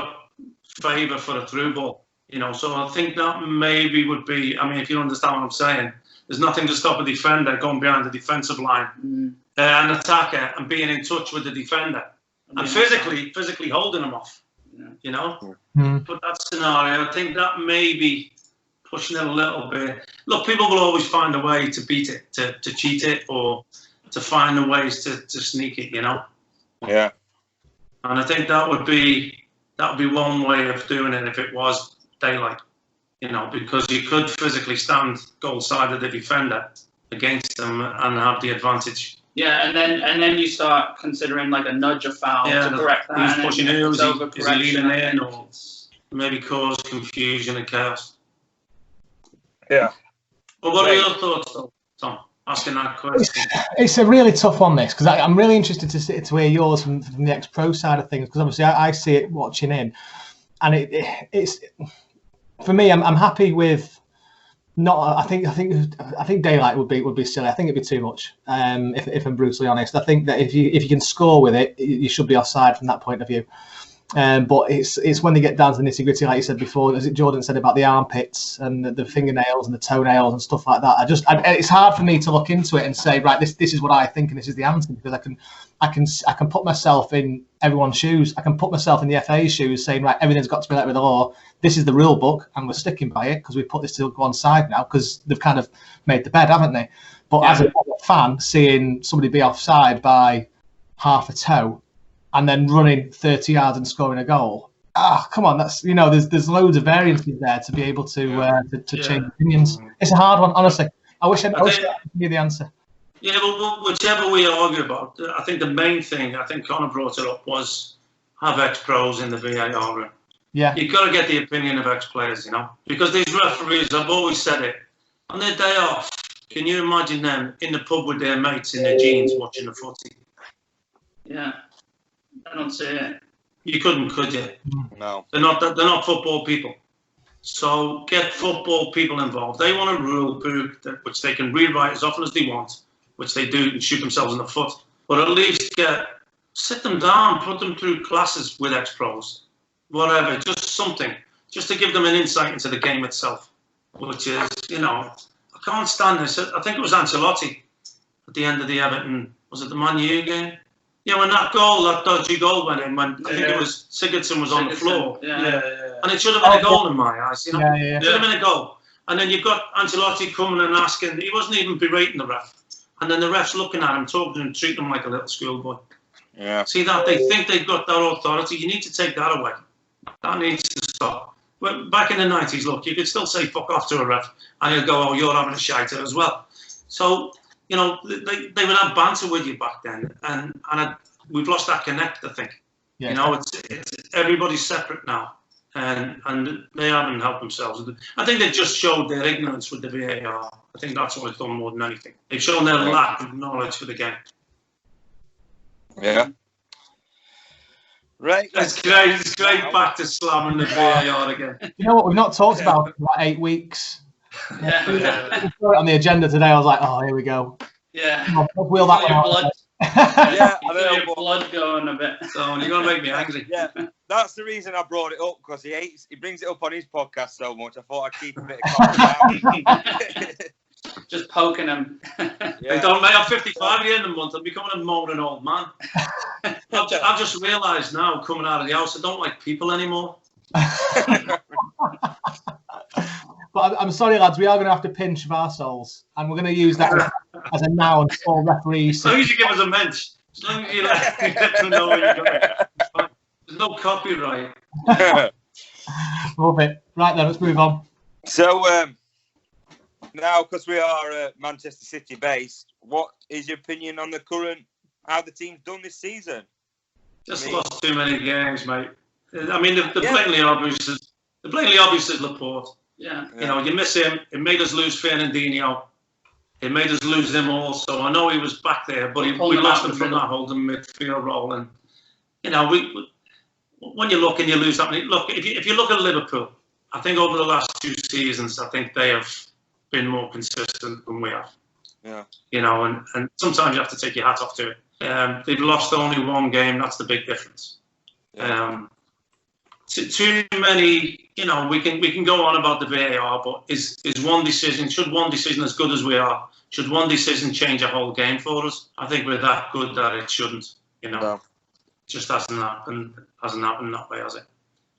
[SPEAKER 2] favour for a through ball. So I think that maybe would be, if you understand what I'm saying, there's nothing to stop a defender going behind the defensive line, an attacker, and being in touch with the defender, and physically holding them off, But that scenario, I think that may be pushing it a little bit. Look, people will always find a way to beat it, to cheat it, or to find the ways to sneak it,
[SPEAKER 1] Yeah.
[SPEAKER 2] And I think that would be one way of doing it if it was daylight, because you could physically stand goal side of the defender against them and have the advantage.
[SPEAKER 3] Yeah, and then you start considering like a nudge or foul to correct that.
[SPEAKER 2] Who's pushing who? Is he leading in, or maybe cause confusion and chaos?
[SPEAKER 1] Yeah.
[SPEAKER 2] But what are your thoughts, though, Tom? Asking that question.
[SPEAKER 4] It's a really tough one, this, because I'm really interested to hear yours from the ex-pro side of things, because obviously I see it watching in, and it's for me. I'm happy with not. I think daylight would be silly. I think it'd be too much. If I'm brutally honest, I think that if you can score with it, you should be offside from that point of view. But it's when they get down to the nitty-gritty, like you said before, as Jordan said about the armpits and the fingernails and the toenails and stuff like that. It's hard for me to look into it and say, right, this is what I think and this is the answer, because I can put myself in everyone's shoes. I can put myself in the FA's shoes, saying, right, everything's got to be like with the law. This is the rule book, and we're sticking by it because we put this to one side now because they've kind of made the bed, haven't they? But as a fan, seeing somebody be offside by half a toe and then running 30 yards and scoring a goal. Come on, that's there's loads of variances there to be able to change opinions. It's a hard one, honestly. I wish I knew the answer.
[SPEAKER 2] Yeah, well, whichever we argue about, I think the main thing, I think Connor brought it up, was have ex-pros in the VAR room.
[SPEAKER 4] Yeah.
[SPEAKER 2] You've got to get the opinion of ex-players, because these referees, I've always said it, on their day off, can you imagine them in the pub with their mates in their jeans watching the footy?
[SPEAKER 3] Yeah. I don't see it.
[SPEAKER 2] You couldn't, could you?
[SPEAKER 1] No.
[SPEAKER 2] They're not football people. So get football people involved. They want a rule book which they can rewrite as often as they want, which they do and shoot themselves in the foot. But at least sit them down, put them through classes with ex-pros, whatever, just something, just to give them an insight into the game itself, which is, I can't stand this. I think it was Ancelotti at the end of the Everton, was it the Man U game? Yeah, when that dodgy goal went in, when I think it was Sigurdsson was on the floor.
[SPEAKER 5] Yeah.
[SPEAKER 2] And it should have been a goal in my eyes,
[SPEAKER 4] Yeah.
[SPEAKER 2] It should have been a goal. And then you've got Ancelotti coming and asking, he wasn't even berating the ref. And then the ref's looking at him, talking to him, treating him like a little schoolboy.
[SPEAKER 1] Yeah.
[SPEAKER 2] See that? They think they've got that authority. You need to take that away. That needs to stop. Well, back in the 90s, look, you could still say fuck off to a ref and he'll go, oh, you're having a shiter as well. So, they would have banter with you back then. And we've lost that connect, I think.
[SPEAKER 4] Yeah.
[SPEAKER 2] It's everybody's separate now. And they haven't helped themselves. I think they've just showed their ignorance with the VAR. I think that's what it's done more than anything. They've shown their lack of knowledge for the game.
[SPEAKER 1] Yeah. Right.
[SPEAKER 2] It's great back to slamming the VAR again.
[SPEAKER 4] You know what? We've not talked about it for like 8 weeks. On the agenda today, I was like, oh, here we go.
[SPEAKER 3] Yeah.
[SPEAKER 4] I'll wheel that one out.
[SPEAKER 3] Blood.
[SPEAKER 1] Yeah, I
[SPEAKER 3] Your
[SPEAKER 1] know.
[SPEAKER 3] blood going a bit.
[SPEAKER 2] So you're gonna make me angry.
[SPEAKER 1] Yeah, that's the reason I brought it up, because he brings it up on his podcast so much. I thought I'd keep a bit of confidence.
[SPEAKER 3] Just poking him.
[SPEAKER 2] Hey, don't mate, I'm 55 at the end of the month. I'm becoming a moaning old man. I've just realised now, coming out of the house, I don't like people anymore.
[SPEAKER 4] But I'm sorry, lads, we are going to have to pinch of our souls, and we're going to use that as a noun for referees.
[SPEAKER 2] As long as you give us a mensch, as long as you let them know where you're going. There's no copyright.
[SPEAKER 4] Love it. Right then, let's move on.
[SPEAKER 1] So, now, because we are Manchester City based, what is your opinion on how the team's done this season?
[SPEAKER 2] Just lost too many games, mate. I mean, the blatantly obvious is Laporte.
[SPEAKER 3] Yeah.
[SPEAKER 2] You miss him. It made us lose Fernandinho. It made us lose him also. I know he was back there, but we lost him from that holding midfield role. And when you look and you lose that many, look, if you look at Liverpool, I think over the last 2 seasons, I think they have been more consistent than we have.
[SPEAKER 1] Yeah.
[SPEAKER 2] And sometimes you have to take your hat off to it. They've lost only 1 game. That's the big difference.
[SPEAKER 1] Yeah.
[SPEAKER 2] Too many, we can go on about the VAR, but should one decision, as good as we are, should one decision change a whole game for us? I think we're that good that it shouldn't,
[SPEAKER 1] No.
[SPEAKER 2] It just hasn't happened that way, has it?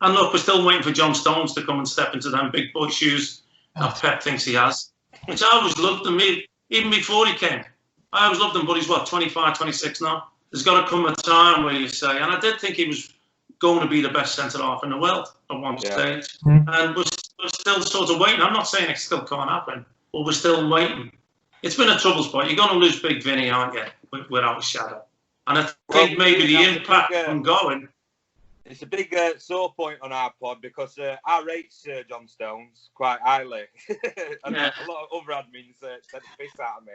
[SPEAKER 2] And look, we're still waiting for John Stones to come and step into them big boy shoes that Pep thinks he has, which I always loved him, even before he came. I always loved him, but he's 25, 26 now. There's got to come a time where you say, and I did think he was going to be the best centre-half in the world at one stage. And we're still sort of waiting. I'm not saying it still can't happen, but we're still waiting. It's been a trouble spot. You're going to lose Big Vinny, aren't you, without a shadow? And I think maybe the impact from going...
[SPEAKER 1] It's a big sore point on our pod, because I rate John Stones quite highly. And a lot of other admins said the piss out of me.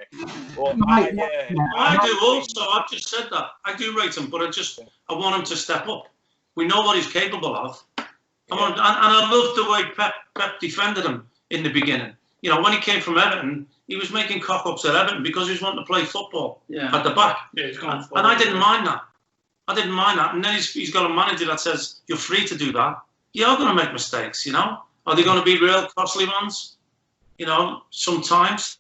[SPEAKER 1] But
[SPEAKER 2] I do also. I've just said that. I do rate him, but I want him to step up. We know what he's capable of. And I love the way Pep defended him in the beginning. When he came from Everton, he was making cock-ups at Everton because he was wanting to play football at the back.
[SPEAKER 5] Yeah, he's gone
[SPEAKER 2] and I didn't mind that. And then he's got a manager that says, you're free to do that. You are going to make mistakes, Are they going to be real costly ones? Sometimes.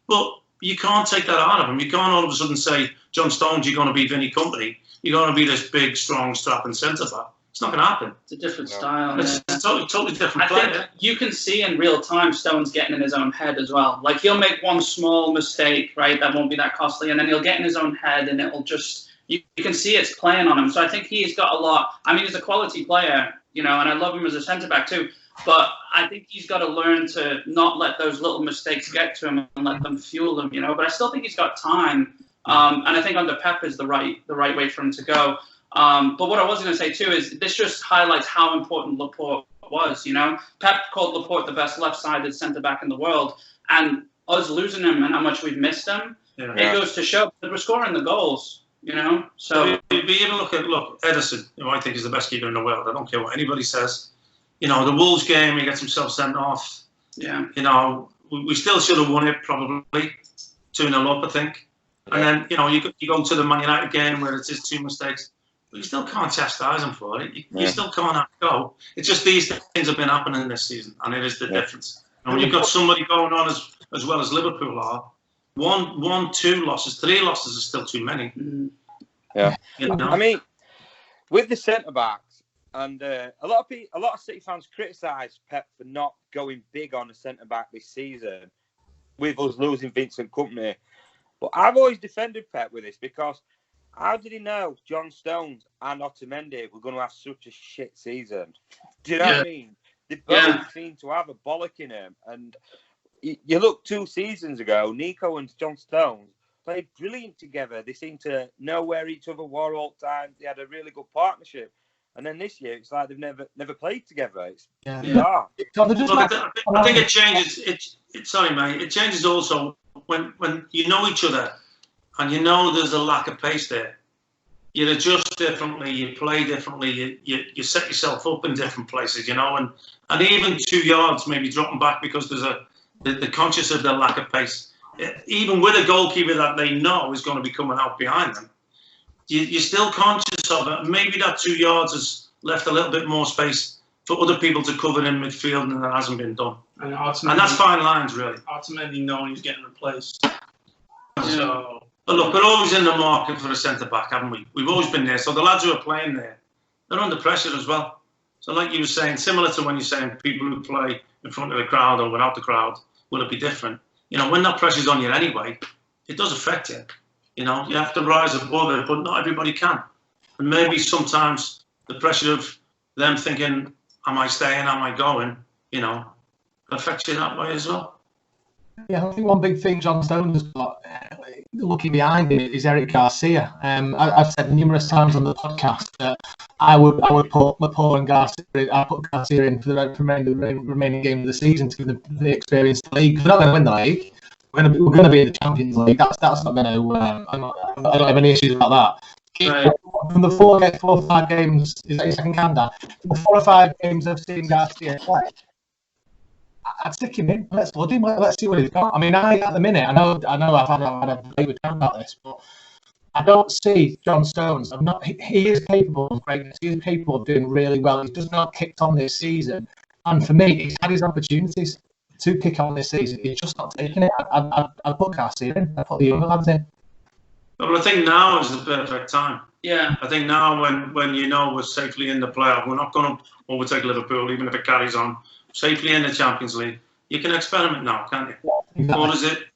[SPEAKER 2] But you can't take that out of him. You can't all of a sudden say, John Stones, you're going to be Vinny Company. You're going to be this big, strong, strapping centre-back. It's not going to happen.
[SPEAKER 3] It's a different style.
[SPEAKER 2] It's a totally different
[SPEAKER 3] I
[SPEAKER 2] player.
[SPEAKER 3] think you can see in real time Stones getting in his own head as well. Like, he'll make one small mistake, right, that won't be that costly, and then he'll get in his own head, and it'll just... You can see it's playing on him. So I think he's got a lot... I mean, he's a quality player, and I love him as a centre-back too. But I think he's got to learn to not let those little mistakes get to him and let them fuel him, But I still think he's got time. And I think under Pep is the right way for him to go. But what I was going to say too is this just highlights how important Laporte was. Pep called Laporte the best left-sided centre back in the world, and us losing him and how much we've missed him, it goes to show that we're scoring the goals. you know. So
[SPEAKER 2] but even look Edison, who I think is the best keeper in the world. I don't care what anybody says. You know, the Wolves game, he gets himself sent off.
[SPEAKER 3] Yeah.
[SPEAKER 2] You know, we still should have won it probably 2-0 up, I think. And then, you know, you go to the Man United game where it's just 2 mistakes. But you still can't chastise him for it. You still can't have to go. It's just these things have been happening this season, and it is the difference. And when you've got somebody going on as well as Liverpool are, 2 losses, 3 losses are still too many.
[SPEAKER 1] Yeah.
[SPEAKER 2] You know?
[SPEAKER 1] I mean, with the centre backs, and a lot of City fans criticise Pep for not going big on a centre back this season, with us losing Vincent Kompany. But I've always defended Pep with this, because how did he know John Stones and Otamendi were going to have such a shit season? Do you know what I mean? They both seem to have a bollock in them. And you look 2 seasons ago, Nico and John Stones played brilliant together. They seemed to know where each other were all the time. They had a really good partnership. And then this year, it's like they've never played together. It's bizarre.
[SPEAKER 2] I think it changes. Sorry, mate. It changes also when you know each other and you know there's a lack of pace there. You adjust differently. You play differently. You set yourself up in different places. You know, and even 2 yards maybe dropping back because there's they're conscious of the lack of pace. Even with a goalkeeper that they know is going to be coming out behind them, you're still conscious of it. Maybe that 2 yards has left a little bit more space for other people to cover in midfield, and that hasn't been done. And that's fine lines, really.
[SPEAKER 5] Ultimately, knowing he's getting replaced. So,
[SPEAKER 2] but look, we're always in the market for a centre-back, haven't we? We've always been there. So the lads who are playing there, they're under pressure as well. So like you were saying, similar to when you're saying people who play in front of the crowd or without the crowd, will it be different? You know, when that pressure's on you anyway, it does affect you. You know, you have to rise above it, but not everybody can. And maybe sometimes the pressure of them thinking, am I staying, am I going, you know, affects you that way as well.
[SPEAKER 4] Yeah, I think one big thing John Stones has got looking behind him is Eric Garcia. I've said numerous times on the podcast that I would put Laporte and Garcia. I put Garcia in for the remaining game of the season to give them the experience of the league. We're not going to win the league. We're going to be in the Champions League. That's not going to. I don't have any issues about that.
[SPEAKER 3] Right.
[SPEAKER 4] From the 4 or 5 games, is that your second countdown? From the 4 or 5 games I've seen Garcia play, I'd stick him in. Let's flood him. Let's see what he's got. I mean, at the minute, I know I've had a debate with Dan about this, but I don't see John Stones. He is capable of greatness. He is capable of doing really well. He's just not kicked on this season. And for me, he's had his opportunities to kick on this season. He's just not taking it. I put Garcia in. I put the younger lads in.
[SPEAKER 2] But I think now is the perfect time.
[SPEAKER 3] Yeah.
[SPEAKER 2] I think now when you know we're safely in the playoff, we're not going to overtake Liverpool, even if it carries on. Safely in the Champions League, you can experiment now, can't you?
[SPEAKER 4] Exactly.
[SPEAKER 2] Or is it,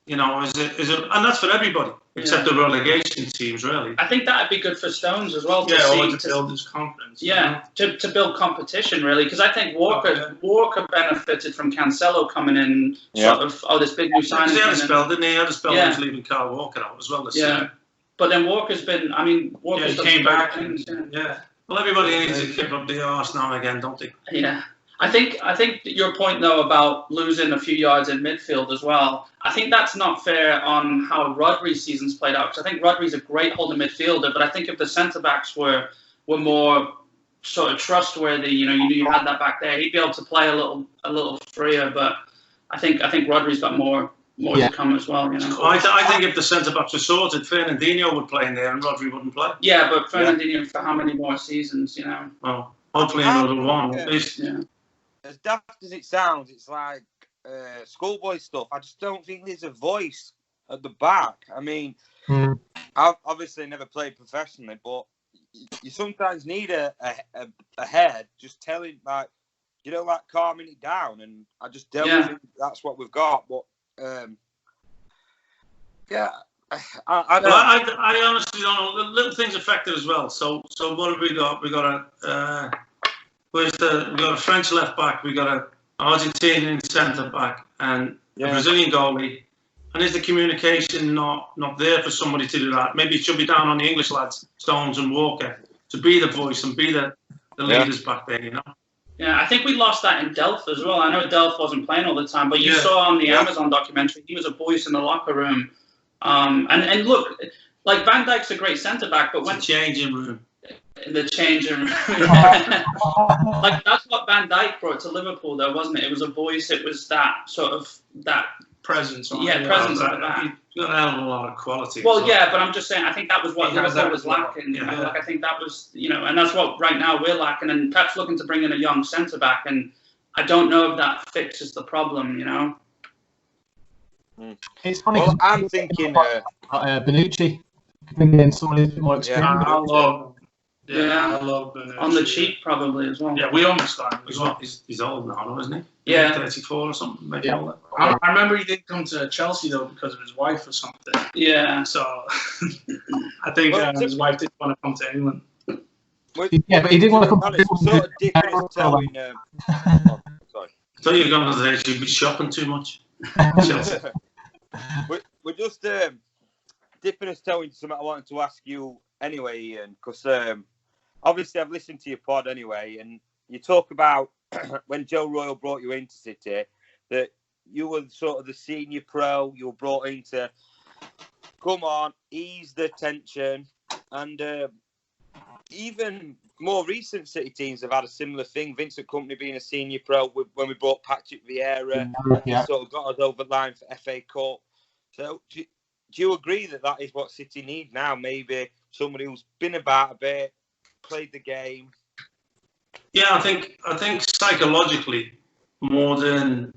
[SPEAKER 2] you know, is it, and that's for everybody except the relegation teams, really.
[SPEAKER 3] I think that'd be good for Stones as well. To
[SPEAKER 5] build his confidence.
[SPEAKER 3] Yeah, to build competition, really, because I think Walker benefited from Cancelo coming in, sort of, this big new signing.
[SPEAKER 2] He had a spell, didn't he? He had a spell he was leaving Kyle Walker out as well this season.
[SPEAKER 3] But then Walker's been, Walker's
[SPEAKER 5] he came back.
[SPEAKER 2] Well, everybody needs to kick up the arse now and again, don't they?
[SPEAKER 3] Yeah. I think your point, though, about losing a few yards in midfield as well, I think that's not fair on how Rodri's season's played out. Because I think Rodri's a great holding midfielder, but I think if the centre-backs were more sort of trustworthy, you knew you had that back there, he'd be able to play a little freer. But I think Rodri's got more to come as well.
[SPEAKER 2] I think if the centre-backs were sorted, Fernandinho would play in there and Rodri wouldn't play.
[SPEAKER 3] Yeah, but Fernandinho for how many more seasons,
[SPEAKER 2] Well, hopefully another one at least.
[SPEAKER 3] Yeah.
[SPEAKER 1] As daft as it sounds, it's like schoolboy stuff. I just don't think there's a voice at the back. I mean, I've obviously never played professionally, but you sometimes need a head just telling, like calming it down. And I just don't think that's what we've got. But I don't know.
[SPEAKER 2] I honestly don't know. Little things affect it as well. So what have we got? We got we got a French left back, we got an Argentinian centre back, and a Brazilian goalie. And is the communication not there for somebody to do that? Maybe it should be down on the English lads, Stones and Walker, to be the voice and be the leaders back there,
[SPEAKER 3] Yeah, I think we lost that in Delph as well. I know Delph wasn't playing all the time, but you saw on the Amazon documentary, he was a voice in the locker room. And look, like Van Dijk's a great centre back, but when
[SPEAKER 2] changing room.
[SPEAKER 3] In the changing room, like that's what Van Dijk brought to Liverpool, though, wasn't it? It was a voice. It was that sort of that
[SPEAKER 5] presence.
[SPEAKER 3] Presence at the back.
[SPEAKER 2] He's got a lot of quality.
[SPEAKER 3] Well, yeah, but I'm just saying. I think that was what Liverpool was lacking.
[SPEAKER 2] Yeah.
[SPEAKER 3] Like I think that was, and that's what right now we're lacking. And Pep's looking to bring in a young centre back, and I don't know if that fixes the problem.
[SPEAKER 4] It's funny.
[SPEAKER 1] Well, I'm thinking
[SPEAKER 4] Bonucci bringing in somebody a bit more experienced.
[SPEAKER 5] I love Bonucci.
[SPEAKER 3] On the cheap, probably as well.
[SPEAKER 5] Yeah, we almost got him.
[SPEAKER 2] He's old now, isn't he?
[SPEAKER 3] Yeah,
[SPEAKER 2] 34 or something. Maybe.
[SPEAKER 4] Yeah.
[SPEAKER 5] I remember he didn't come to Chelsea though because of his wife or something.
[SPEAKER 3] Yeah.
[SPEAKER 5] So I think his wife didn't want to come to England.
[SPEAKER 4] Yeah, but he didn't want to come to
[SPEAKER 1] Alex,
[SPEAKER 4] England.
[SPEAKER 1] sort of different telling. Sorry.
[SPEAKER 2] I thought you were going to say she'd be shopping too much.
[SPEAKER 1] We're just dipping us toe into something I wanted to ask you anyway, Ian, because obviously I've listened to your pod anyway, and you talk about when Joe Royle brought you into City, that you were sort of the senior pro, you were brought in to come on, ease the tension, and even more recent City teams have had a similar thing. Vincent Kompany being a senior pro when we brought Patrick Vieira, he sort of got us over the line for FA Cup. So do you agree that is what City need now? Maybe somebody who's been about a bit, played the game.
[SPEAKER 2] Yeah, I think psychologically, more than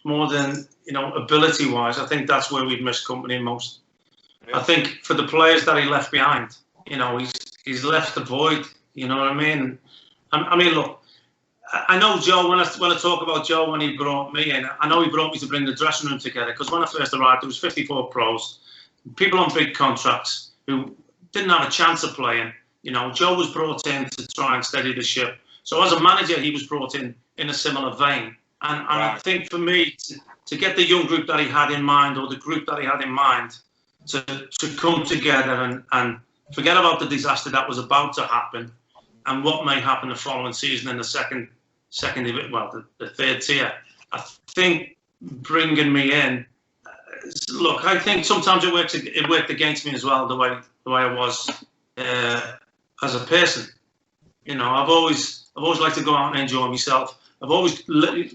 [SPEAKER 2] ability wise, I think that's where we've missed Kompany most. Yeah. I think for the players that he left behind, he's left the void. You know what I mean? I mean, look, I know Joe. When I talk about Joe, when he brought me in, I know he brought me to bring the dressing room together. Because when I first arrived, there was 54 pros, people on big contracts who didn't have a chance of playing. Joe was brought in to try and steady the ship. So as a manager, he was brought in a similar vein. And I think for me, to get the young group that he had in mind, or the group that he had in mind, to come together and forget about the disaster that was about to happen, and what may happen the following season in the second division, the third tier. I think bringing me in, look, I think sometimes it worked against me as well, the way I was as a person. I've always liked to go out and enjoy myself. I've always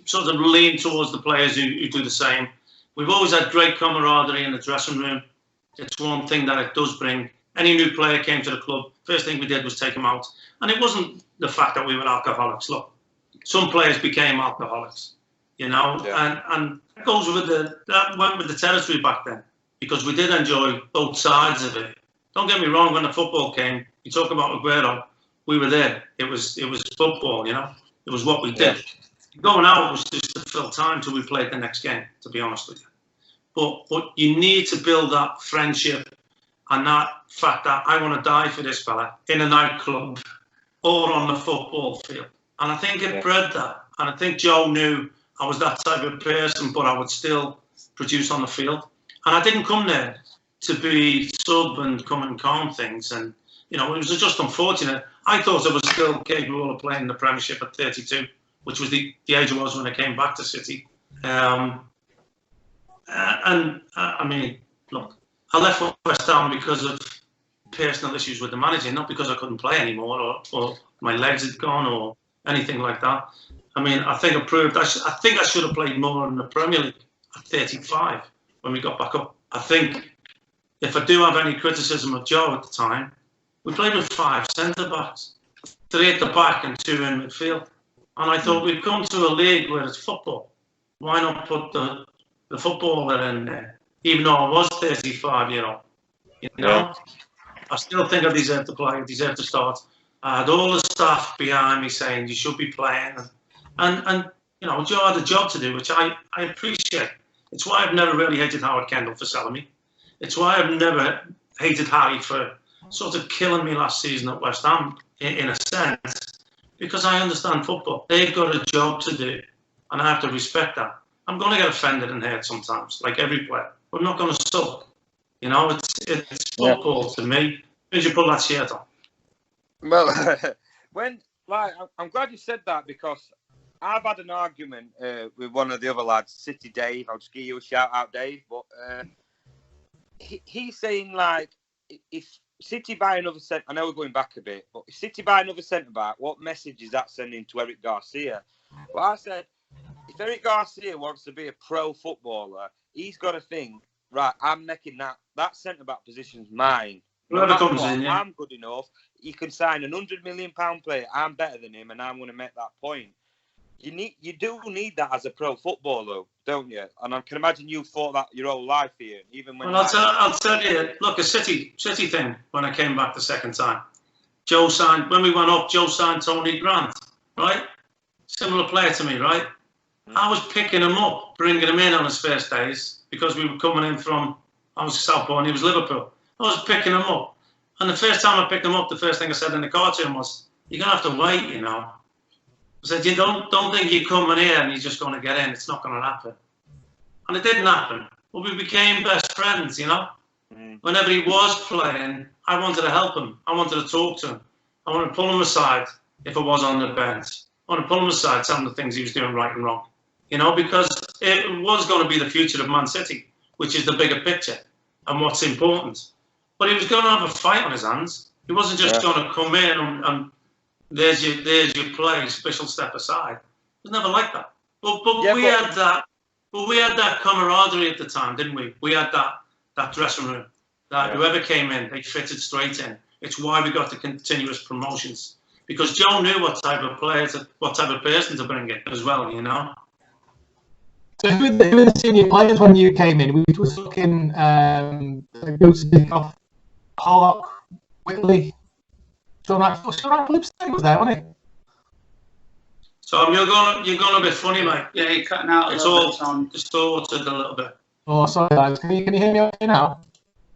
[SPEAKER 2] sort of leaned towards the players who do the same. We've always had great camaraderie in the dressing room. It's one thing that it does bring. Any new player came to the club, first thing we did was take them out. And it wasn't the fact that we were alcoholics. Look, some players became alcoholics, and that goes with that went with the territory back then, because we did enjoy both sides of it. Don't get me wrong, when the football came, you talk about Aguero, we were there. It was football, it was what we did. Yeah. Going out was just to fill time till we played the next game, to be honest with you. But you need to build that friendship and that fact that I want to die for this fella in a nightclub or on the football field. And I think it bred that. And I think Joe knew I was that type of person, but I would still produce on the field. And I didn't come there to be sub and come and calm things. And, it was just unfortunate. I thought I was still capable of playing the Premiership at 32, which was the age I was when I came back to City. I mean, look, I left West Ham because of personal issues with the manager, not because I couldn't play anymore or my legs had gone or anything like that. I mean, I think I proved I think I should have played more in the Premier League at 35 when we got back up. I think if I do have any criticism of Joe at the time, we played with 5 centre-backs, 3 at the back and 2 in midfield. And I thought, we've come to a league where it's football. Why not put the footballer in there? Even though I was 35-year-old, I still think I deserve to play. I deserve to start. I had all the staff behind me saying you should be playing, and Joe had a job to do, which I appreciate. It's why I've never really hated Howard Kendall for selling me. It's why I've never hated Harry for sort of killing me last season at West Ham, in a sense, because I understand football. They've got a job to do, and I have to respect that. I'm going to get offended and hurt sometimes, like every player. I'm not going to suck. It's football to me. When you put that shirt on?
[SPEAKER 1] Well, I'm glad you said that, because I've had an argument with one of the other lads, City Dave. I'll just give you a shout out, Dave. But he's saying, like, if City buy another centre, I know we're going back a bit, but if City buy another centre back, what message is that sending to Eric Garcia? Well, I said, if Eric Garcia wants to be a pro footballer, he's got to think, right, I'm making that centre back position's mine.
[SPEAKER 2] Whoever comes in, yeah.
[SPEAKER 1] I'm good enough. He can sign a £100 million player. I'm better than him, and I'm going to make that point. You do need that as a pro footballer, don't you? And I can imagine you thought that your whole life here, even when.
[SPEAKER 2] Well, I'll tell you. Look, a City thing. When I came back the second time, when we went up, Joe signed Tony Grant, right? Similar player to me, right? I was picking him up, bringing him in on his first days because we were coming in from. I was Southport and he was Liverpool. I was picking him up, and the first time I picked him up, the first thing I said in the car to him was, "You're gonna have to wait, you know." I said, "You don't think you're coming here and you're just going to get in. It's not going to happen." And it didn't happen. But we became best friends, you know. Whenever he was playing, I wanted to help him. I wanted to talk to him. I wanted to pull him aside if I was on the bench. I wanted to pull him aside, some of the things he was doing right and wrong. You know, because it was going to be the future of Man City, which is the bigger picture and what's important. But he was going to have a fight on his hands. He wasn't just going to come in and there's your play, special step aside. It was never like that. But we had that camaraderie at the time, didn't we? We had that dressing room. That whoever came in, they fitted straight in. It's why we got the continuous promotions. Because Joe knew what type of person to bring in as well, you know.
[SPEAKER 4] So who were the senior players when you came in? We were talking Dickov, Pollock, Whitley. Sean Lipstein was there, wasn't he?
[SPEAKER 2] So you're going a bit funny, mate.
[SPEAKER 3] Yeah, you're cutting out.
[SPEAKER 2] It's all distorted a little bit.
[SPEAKER 4] Oh, sorry, guys. Can you hear me okay now?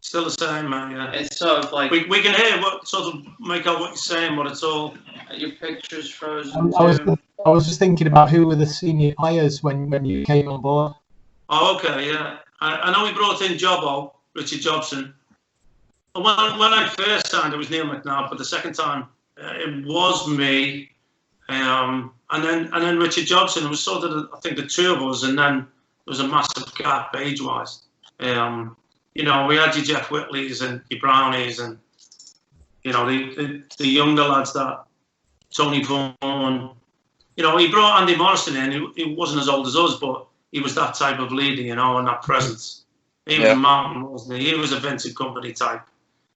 [SPEAKER 2] Still the same, man. Yeah.
[SPEAKER 3] It's sort of like
[SPEAKER 2] we can hear what sort of make out what you're saying, but it's all.
[SPEAKER 3] Your picture's frozen.
[SPEAKER 4] I was just thinking about who were the senior players when you came on board.
[SPEAKER 2] Oh, okay, yeah. I know we brought in Jobbo, Richard Jobson. When I first signed, it was Neil McNabb, but the second time it was me, and then Richard Jobson. It was sort of I think the two of us, and then there was a massive gap age-wise. You know, we had your Jeff Whitleys and your Brownies, and you know the younger lads that Tony Vaughan. You know, he brought Andy Morrison in. He wasn't as old as us, but he was that type of leader, you know, and that presence. He was a mountain, wasn't he? He was a Vincent Kompany type.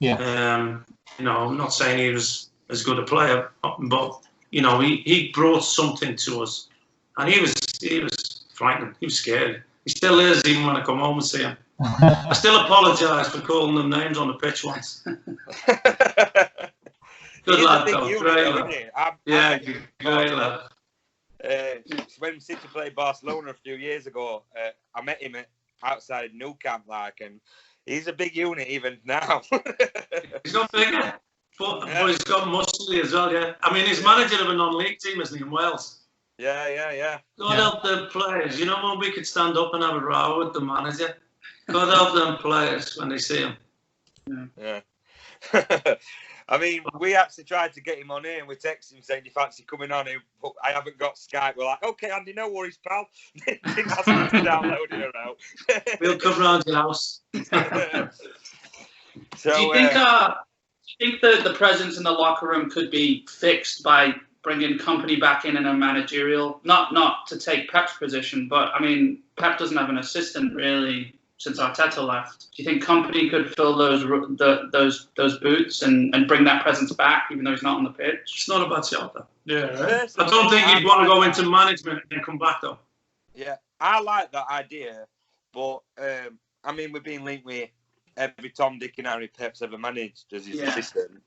[SPEAKER 4] Yeah.
[SPEAKER 2] You know, I'm not saying he was as good a player, but you know, he brought something to us, and he was frightening. He was scary. He still is, even when I come home and see him. I still apologise for calling them names on the pitch once. Good lad, though. Great lad. Yeah, great lad.
[SPEAKER 1] When City played Barcelona a few years ago, I met him outside Nou Camp, and he's a big unit even now.
[SPEAKER 2] He's got bigger, but he's got muscly as well, yeah. I mean, he's manager of a non-league team, isn't he, in Wales?
[SPEAKER 1] Yeah.
[SPEAKER 2] God help the players. You know when we could stand up and have a row with the manager? God help them players when they see him.
[SPEAKER 1] Yeah. I mean, we actually tried to get him on here and we texted him saying, "Do you fancy coming on here?" But I haven't got Skype. We're like, "Okay, Andy, no worries, pal." Didn't ask him to download it around.
[SPEAKER 2] We'll come round your house.
[SPEAKER 3] So, do you think the presence in the locker room could be fixed by bringing Kompany back in a managerial, not to take Pep's position, but I mean, Pep doesn't have an assistant really since Arteta left. Do you think Kompany could fill those boots and bring that presence back, even though he's not on the pitch?
[SPEAKER 2] It's not a bad shot, though. Yeah. I don't think he'd want to go into management and come back, though.
[SPEAKER 1] Yeah, I like that idea, but I mean, we've been linked with every Tom, Dick, and Harry Pep's ever managed as his assistant.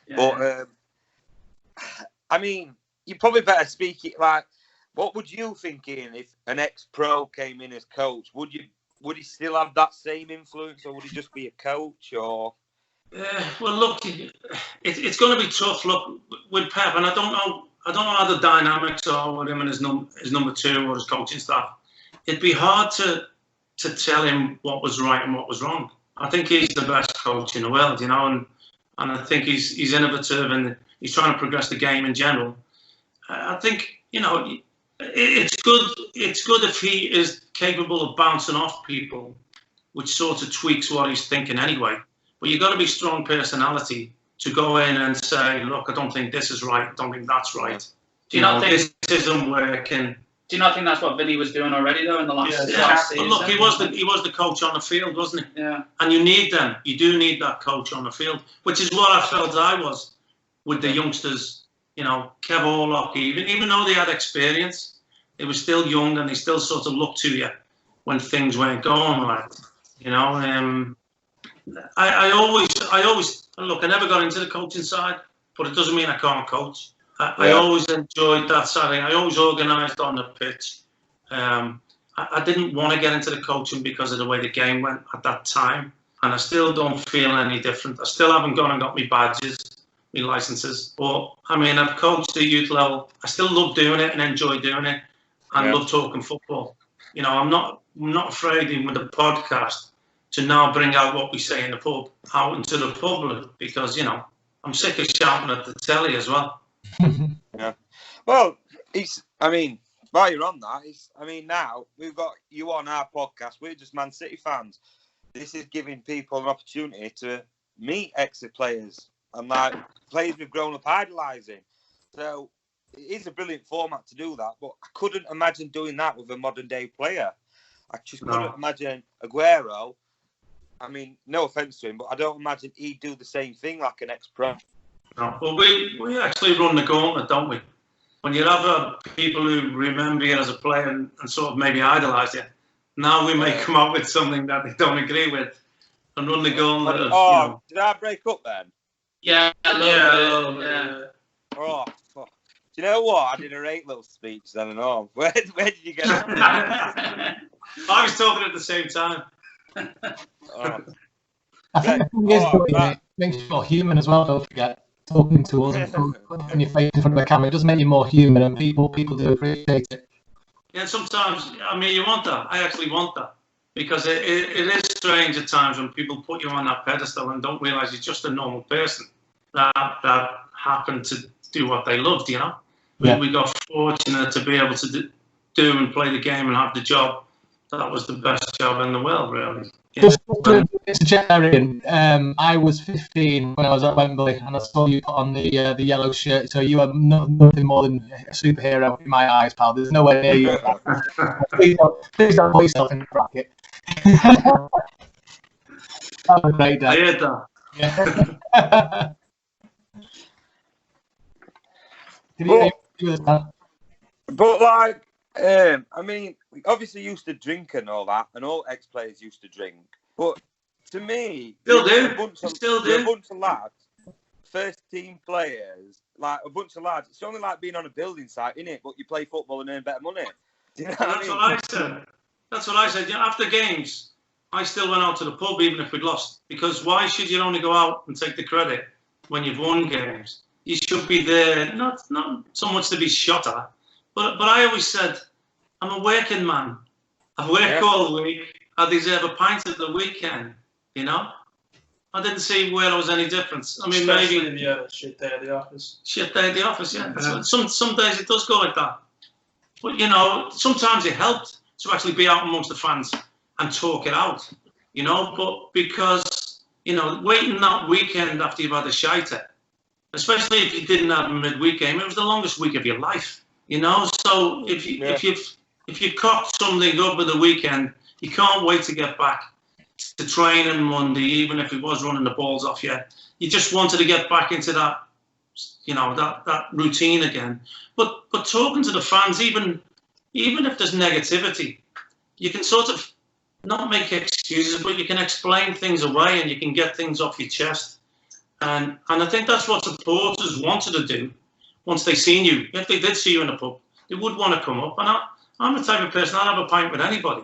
[SPEAKER 1] Yeah. But I mean, you probably better speak it like. What would you think, Ian, if an ex-pro came in as coach? Would he still have that same influence, or would he just be a coach? Or
[SPEAKER 2] well, look, it's going to be tough. Look, with Pep, and I don't know how the dynamics are with him and his number two or his coaching staff. It'd be hard to tell him what was right and what was wrong. I think he's the best coach in the world, you know, and I think he's innovative and he's trying to progress the game in general. I think, you know, it's good if he is capable of bouncing off people, which sort of tweaks what he's thinking anyway. But you've got to be strong personality to go in and say, look, I don't think this is right. I don't think that's right.
[SPEAKER 3] Do you not think
[SPEAKER 2] this isn't working?
[SPEAKER 3] Do you not think that's what Vinny was doing already though in the last season?
[SPEAKER 2] But look, he was the coach on the field, wasn't he?
[SPEAKER 3] Yeah.
[SPEAKER 2] And you need them. You do need that coach on the field, which is what I felt I was with the youngsters. You know, Kev Horlock, even though they had experience, they were still young and they still sort of looked to you when things weren't going right. You know, I always look. I never got into the coaching side, but it doesn't mean I can't coach. I always enjoyed that side. I always organised on the pitch. I didn't want to get into the coaching because of the way the game went at that time, and I still don't feel any different. I still haven't gone and got my badges, my licenses. But I mean, I've coached at youth level. I still love doing it and enjoy doing it, and love talking football. You know, I'm not afraid, even with the podcast, to now bring out what we say in the pub out into the public, because, you know, I'm sick of shouting at the telly as well.
[SPEAKER 1] Yeah. Well, while you're on that, now we've got you on our podcast. We're just Man City fans. This is giving people an opportunity to meet exit players and like players we've grown up idolising. So it is a brilliant format to do that, but I couldn't imagine doing that with a modern day player. I just couldn't imagine Aguero. I mean, no offence to him, but I don't imagine he'd do the same thing like an ex-pro.
[SPEAKER 2] No. Well, we actually run the gauntlet, don't we? When you have people who remember you as a player and sort of maybe idolise you, now we may come up with something that they don't agree with and run the gauntlet.
[SPEAKER 1] Did I break up then?
[SPEAKER 3] Yeah.
[SPEAKER 1] Oh, fuck. Do you know what? I did a great little speech then and all. Where did you get it?
[SPEAKER 2] I was talking at the same time.
[SPEAKER 4] I think the thing is, it makes you more human as well, don't forget. Talking to us and putting your face in front of a camera, it does make you more human, and people do appreciate it.
[SPEAKER 2] Yeah, sometimes, I mean, you want that. I actually want that. Because it is strange at times when people put you on that pedestal and don't realise you're just a normal person that happened to do what they loved, you know? We got fortunate to be able to do and play the game and have the job. That was the best job in the world, really. Yeah.
[SPEAKER 4] Just to interject, I was 15 when I was at Wembley, and I saw you put on the yellow shirt. So you are nothing more than a superhero in my eyes, pal. There's nowhere near you. Please don't put yourself in the bracket. Have a great day.
[SPEAKER 2] I heard that.
[SPEAKER 4] Yeah. Did you do that?
[SPEAKER 1] But like, I mean, we obviously used to drink and all that, and all ex-players used to drink. But to me,
[SPEAKER 2] still do.
[SPEAKER 1] A bunch of lads, first-team players, like a bunch of lads. It's only like being on a building site, innit? But you play football and earn better money. Do you know
[SPEAKER 2] That's what I said. That's what I said. Yeah, after games, I still went out to the pub even if we'd lost. Because why should you only go out and take the credit when you've won games? You should be there, not so much to be shot at, but I always said, I'm a working man. I work all the week. I deserve a pint at the weekend, you know? I didn't see where there was any difference. I mean,
[SPEAKER 5] especially
[SPEAKER 2] maybe...
[SPEAKER 5] if you had a shit day at the office.
[SPEAKER 2] Shit day at the office, yeah. Some days it does go like that. But, you know, sometimes it helped to actually be out amongst the fans and talk it out, you know? But because, you know, waiting that weekend after you've had a shiter, especially if you didn't have a midweek game, it was the longest week of your life, you know? So if you've cocked something up with the weekend, you can't wait to get back to training Monday, even if it was running the balls off you. You just wanted to get back into that, you know, that routine again. But talking to the fans, even if there's negativity, you can sort of not make excuses, but you can explain things away and you can get things off your chest. And I think that's what supporters wanted to do once they seen you. If they did see you in the pub, they would want to come up. And I'm the type of person, I'll have a pint with anybody.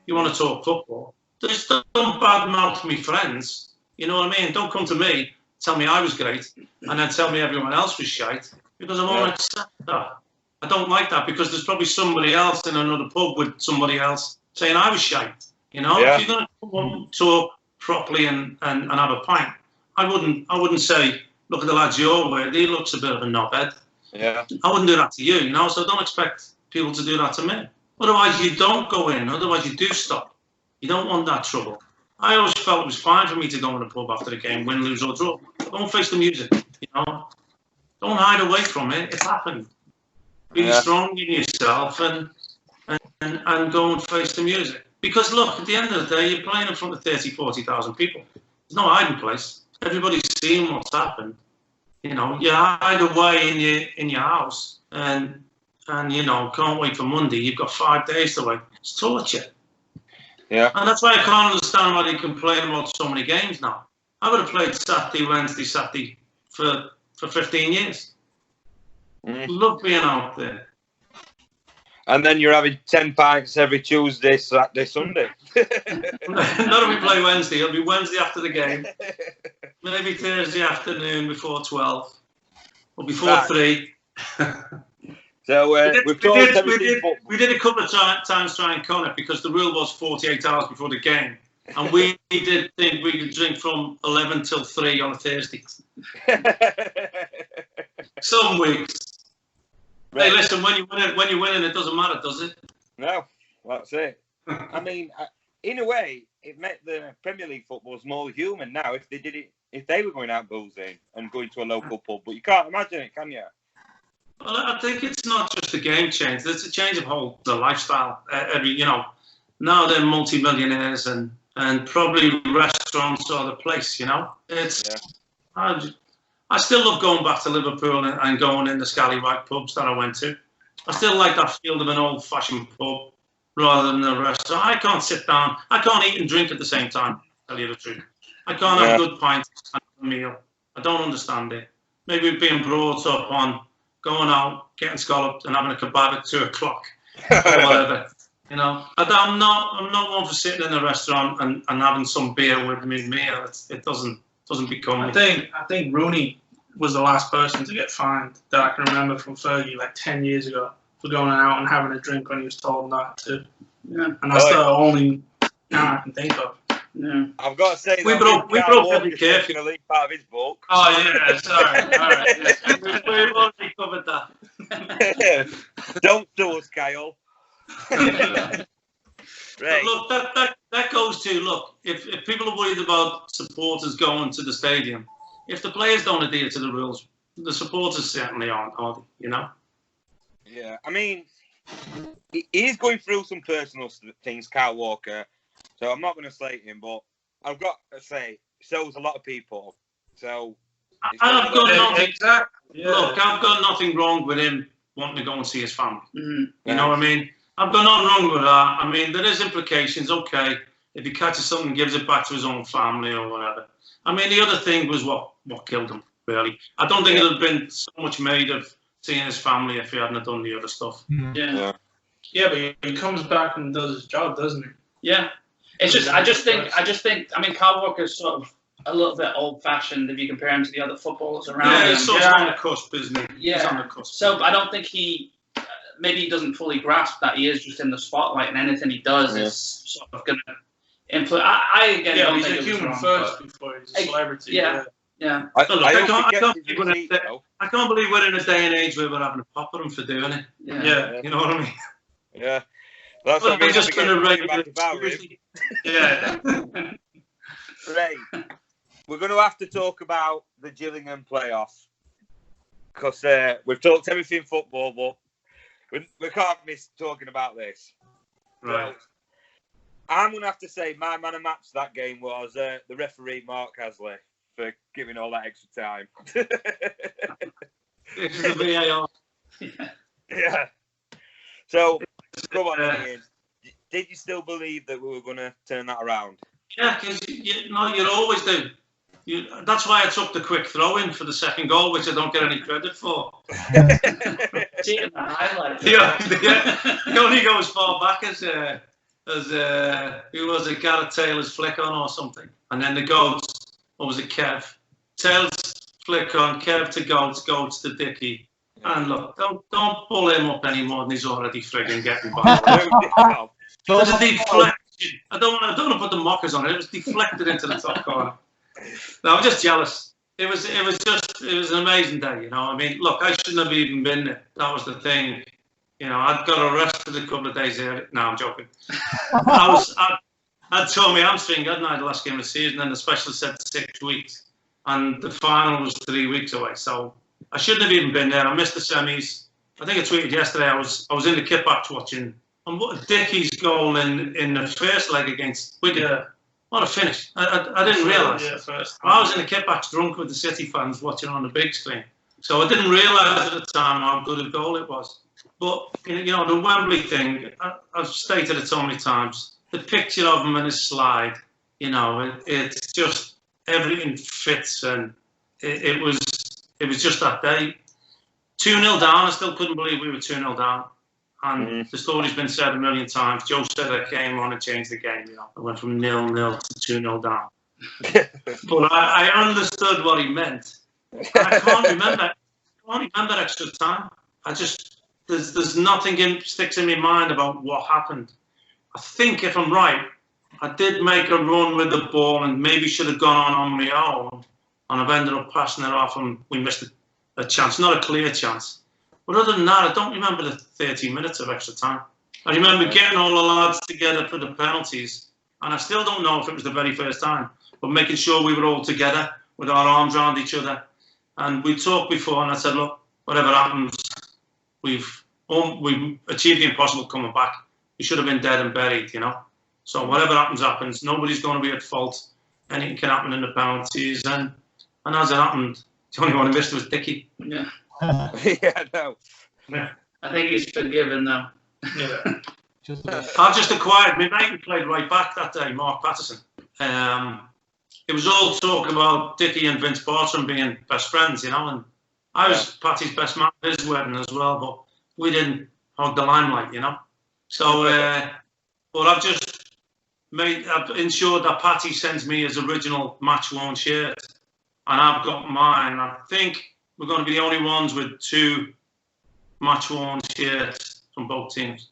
[SPEAKER 2] You want to talk football. Just don't badmouth me friends. You know what I mean? Don't come to me, tell me I was great, and then tell me everyone else was shite, because I won't accept that. I don't like that, because there's probably somebody else in another pub with somebody else saying I was shite. You know, if you're going to talk properly and have a pint, I wouldn't say, look at the lads your way, he looks a bit of a knobhead.
[SPEAKER 1] Yeah.
[SPEAKER 2] I wouldn't do that to you, you know, so don't expect people to do that to me. Otherwise you don't go in, otherwise you do stop. You don't want that trouble. I always felt it was fine for me to go in the pub after the game, win, lose or draw. Don't face the music, you know. Don't hide away from it. It's happened. Be strong in yourself and go and face the music. Because look, at the end of the day, you're playing in front of 30, 40,000 people. There's no hiding place. Everybody's seeing what's happened. You know, you hide away in your house and you know, can't wait for Monday. You've got 5 days to wait. It's torture.
[SPEAKER 1] Yeah.
[SPEAKER 2] And that's why I can't understand why they complain about so many games now. I would have played Saturday, Wednesday, Saturday for 15 years. Love being out there.
[SPEAKER 1] And then you're having 10 pints every Tuesday, Saturday, Sunday.
[SPEAKER 2] Not if we play Wednesday. It'll be Wednesday after the game. Maybe Thursday afternoon before 12. Or before 3.
[SPEAKER 1] So we
[SPEAKER 2] did a couple of times try and con it because the rule was 48 hours before the game. And we did think we could drink from 11 till 3 on a Thursday. Some weeks. Right. Hey, listen, when you're winning, it doesn't matter, does it?
[SPEAKER 1] No, that's it. I mean, in a way, it made the Premier League football's more human now. If they were going out boozing and going to a local pub, but you can't imagine it, can you?
[SPEAKER 2] Well, I think it's not just a game change. It's a change of the lifestyle. You know, now they're multi-millionaires and probably restaurants are the place. You know, I still love going back to Liverpool and going in the scallywag pubs that I went to. I still like that feel of an old-fashioned pub rather than a restaurant. I can't sit down. I can't eat and drink at the same time. To tell you the truth, I can't have good pints and a meal. I don't understand it. Maybe we're being brought up on going out, getting scalloped, and having a kebab at 2 o'clock or whatever. You know, I'm not one for sitting in a restaurant and having some beer with me meal. It doesn't become.
[SPEAKER 5] I think Rooney was the last person to get fined that I can remember from Fergie like 10 years ago for going out and having a drink when he was told not to. Yeah, and that's the only now I can think of. Yeah,
[SPEAKER 1] I've got to say
[SPEAKER 2] we broke every curfew.
[SPEAKER 1] A league part of his book.
[SPEAKER 5] Oh yeah, sorry. All right,
[SPEAKER 2] we've already covered that.
[SPEAKER 1] Don't do us, Kyle.
[SPEAKER 2] Right. Look, that goes to look. If people are worried about supporters going to the stadium, if the players don't adhere to the rules, the supporters certainly aren't, are they? You know.
[SPEAKER 1] Yeah, I mean, he is going through some personal things, Kyle Walker. So I'm not going to slate him, but I've got to say, so's a lot of people. So
[SPEAKER 2] I've got nothing. Look, I've got nothing wrong with him wanting to go and see his family. You know what I mean? I've got nothing wrong with that. I mean, there is implications. Okay, if he catches something and gives it back to his own family or whatever. I mean, the other thing was what killed him. Really, I don't think it would have been so much made of seeing his family if he hadn't done the other stuff.
[SPEAKER 5] Yeah, but he comes back and does his job, doesn't he?
[SPEAKER 3] Yeah. It's just, I just think, I mean, Kyle Walker's sort of a little bit old-fashioned if you compare him to the other footballers around him.
[SPEAKER 2] Yeah, he's sort of on the cusp, isn't he?
[SPEAKER 3] Yeah.
[SPEAKER 2] He's on the cusp.
[SPEAKER 3] So I don't think maybe he doesn't fully grasp that he is just in the spotlight and anything he does is sort of going to influence. I
[SPEAKER 5] he's a human first before he's a celebrity.
[SPEAKER 3] Yeah.
[SPEAKER 2] I can't believe we're in a day and age where we're having a pop at him for doing it. Yeah. You know what I mean?
[SPEAKER 1] Yeah. That's what
[SPEAKER 2] we're just going to
[SPEAKER 1] regular about him.
[SPEAKER 2] Yeah.
[SPEAKER 1] Right. We're going to have to talk about the Gillingham playoffs because we've talked everything football, but we can't miss talking about this.
[SPEAKER 2] Right.
[SPEAKER 1] So, I'm going to have to say my man of match that game was the referee, Mark Hasley, for giving all that extra time.
[SPEAKER 2] This is the VAR.
[SPEAKER 1] Yeah. So, come on, Ian. Did you still believe that we were going to turn that around?
[SPEAKER 2] Yeah, because you always do. That's why I took the quick throw in for the second goal, which I don't get any credit for.
[SPEAKER 3] See it in the highlights.
[SPEAKER 2] You only go as far back as who was it, Gareth Taylor's flick on or something, and then the Goats. What was it, Kev? Taylor's flick on, Kev to Goats to Dickie. And look, don't pull him up any more than he's already frigging getting by. It was a deflection. I don't want to put the mockers on it. It was deflected into the top corner. No, I'm just jealous. It was an amazing day. You know, I mean, look, I shouldn't have even been there. That was the thing. You know, I'd got arrested a couple of days earlier. No, I'm joking. I'd torn my hamstring, hadn't I, the last game of the season, and the specialist said 6 weeks. And the final was 3 weeks away. So I shouldn't have even been there. I missed the semis. I think I tweeted yesterday, I was in the kit box watching Dickie's goal in the first leg against Whitley. Yeah. What a finish. I didn't realise. Yeah, I was in the kit box drunk with the City fans watching on the big screen. So I didn't realise at the time how good a goal it was. But, you know, the Wembley thing, I've stated it so many times. The picture of him and his slide, you know, it's just, everything fits, and it was just that day. 2-0 down, I still couldn't believe we were 2-0 down. And the story's been said a million times. Joe said I came on and changed the game, you know. I went from 0-0 to 2-0 down. But I understood what he meant. And I can't remember extra time. There's nothing sticks in my mind about what happened. I think, if I'm right, I did make a run with the ball and maybe should have gone on my own, and I've ended up passing it off and we missed a chance, not a clear chance. But other than that, I don't remember the 30 minutes of extra time. I remember getting all the lads together for the penalties, and I still don't know if it was the very first time, but making sure we were all together with our arms around each other. And we talked before, and I said, look, whatever happens, we've achieved the impossible coming back. We should have been dead and buried, you know. So whatever happens. Nobody's going to be at fault. Anything can happen in the penalties, and as it happened, the only one who missed was Dickie.
[SPEAKER 3] Yeah.
[SPEAKER 1] Yeah, no.
[SPEAKER 2] Yeah.
[SPEAKER 3] I think he's forgiven though.
[SPEAKER 2] Yeah. I just acquired my mate who played right back that day, Mark Patterson. It was all talk about Dickie and Vince Bartram being best friends, you know, and I was Patty's best man at his wedding as well, but we didn't hog the limelight, you know. So, but I've ensured that Patty sends me his original match-worn shirt, and I've got mine. I think we're going to be the only ones with 2 match-worn shirts from both teams,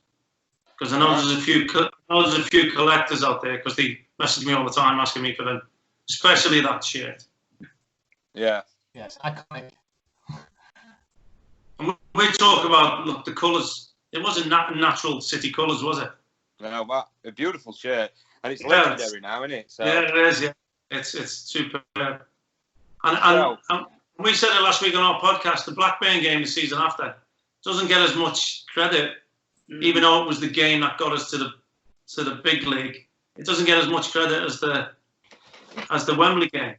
[SPEAKER 2] because I know there's a few collectors out there, because they message me all the time asking me for them, especially that shirt.
[SPEAKER 1] Yeah.
[SPEAKER 4] Yes, iconic.
[SPEAKER 2] And we talk about, look, the colours. It wasn't natural City colours, was it?
[SPEAKER 1] No, but a beautiful shirt, and it's legendary now, isn't it? So.
[SPEAKER 2] Yeah, it is. Yeah, it's super. And we said it last week on our podcast. The Blackburn game the season after doesn't get as much credit, even though it was the game that got us to the big league. It doesn't get as much credit as the Wembley game.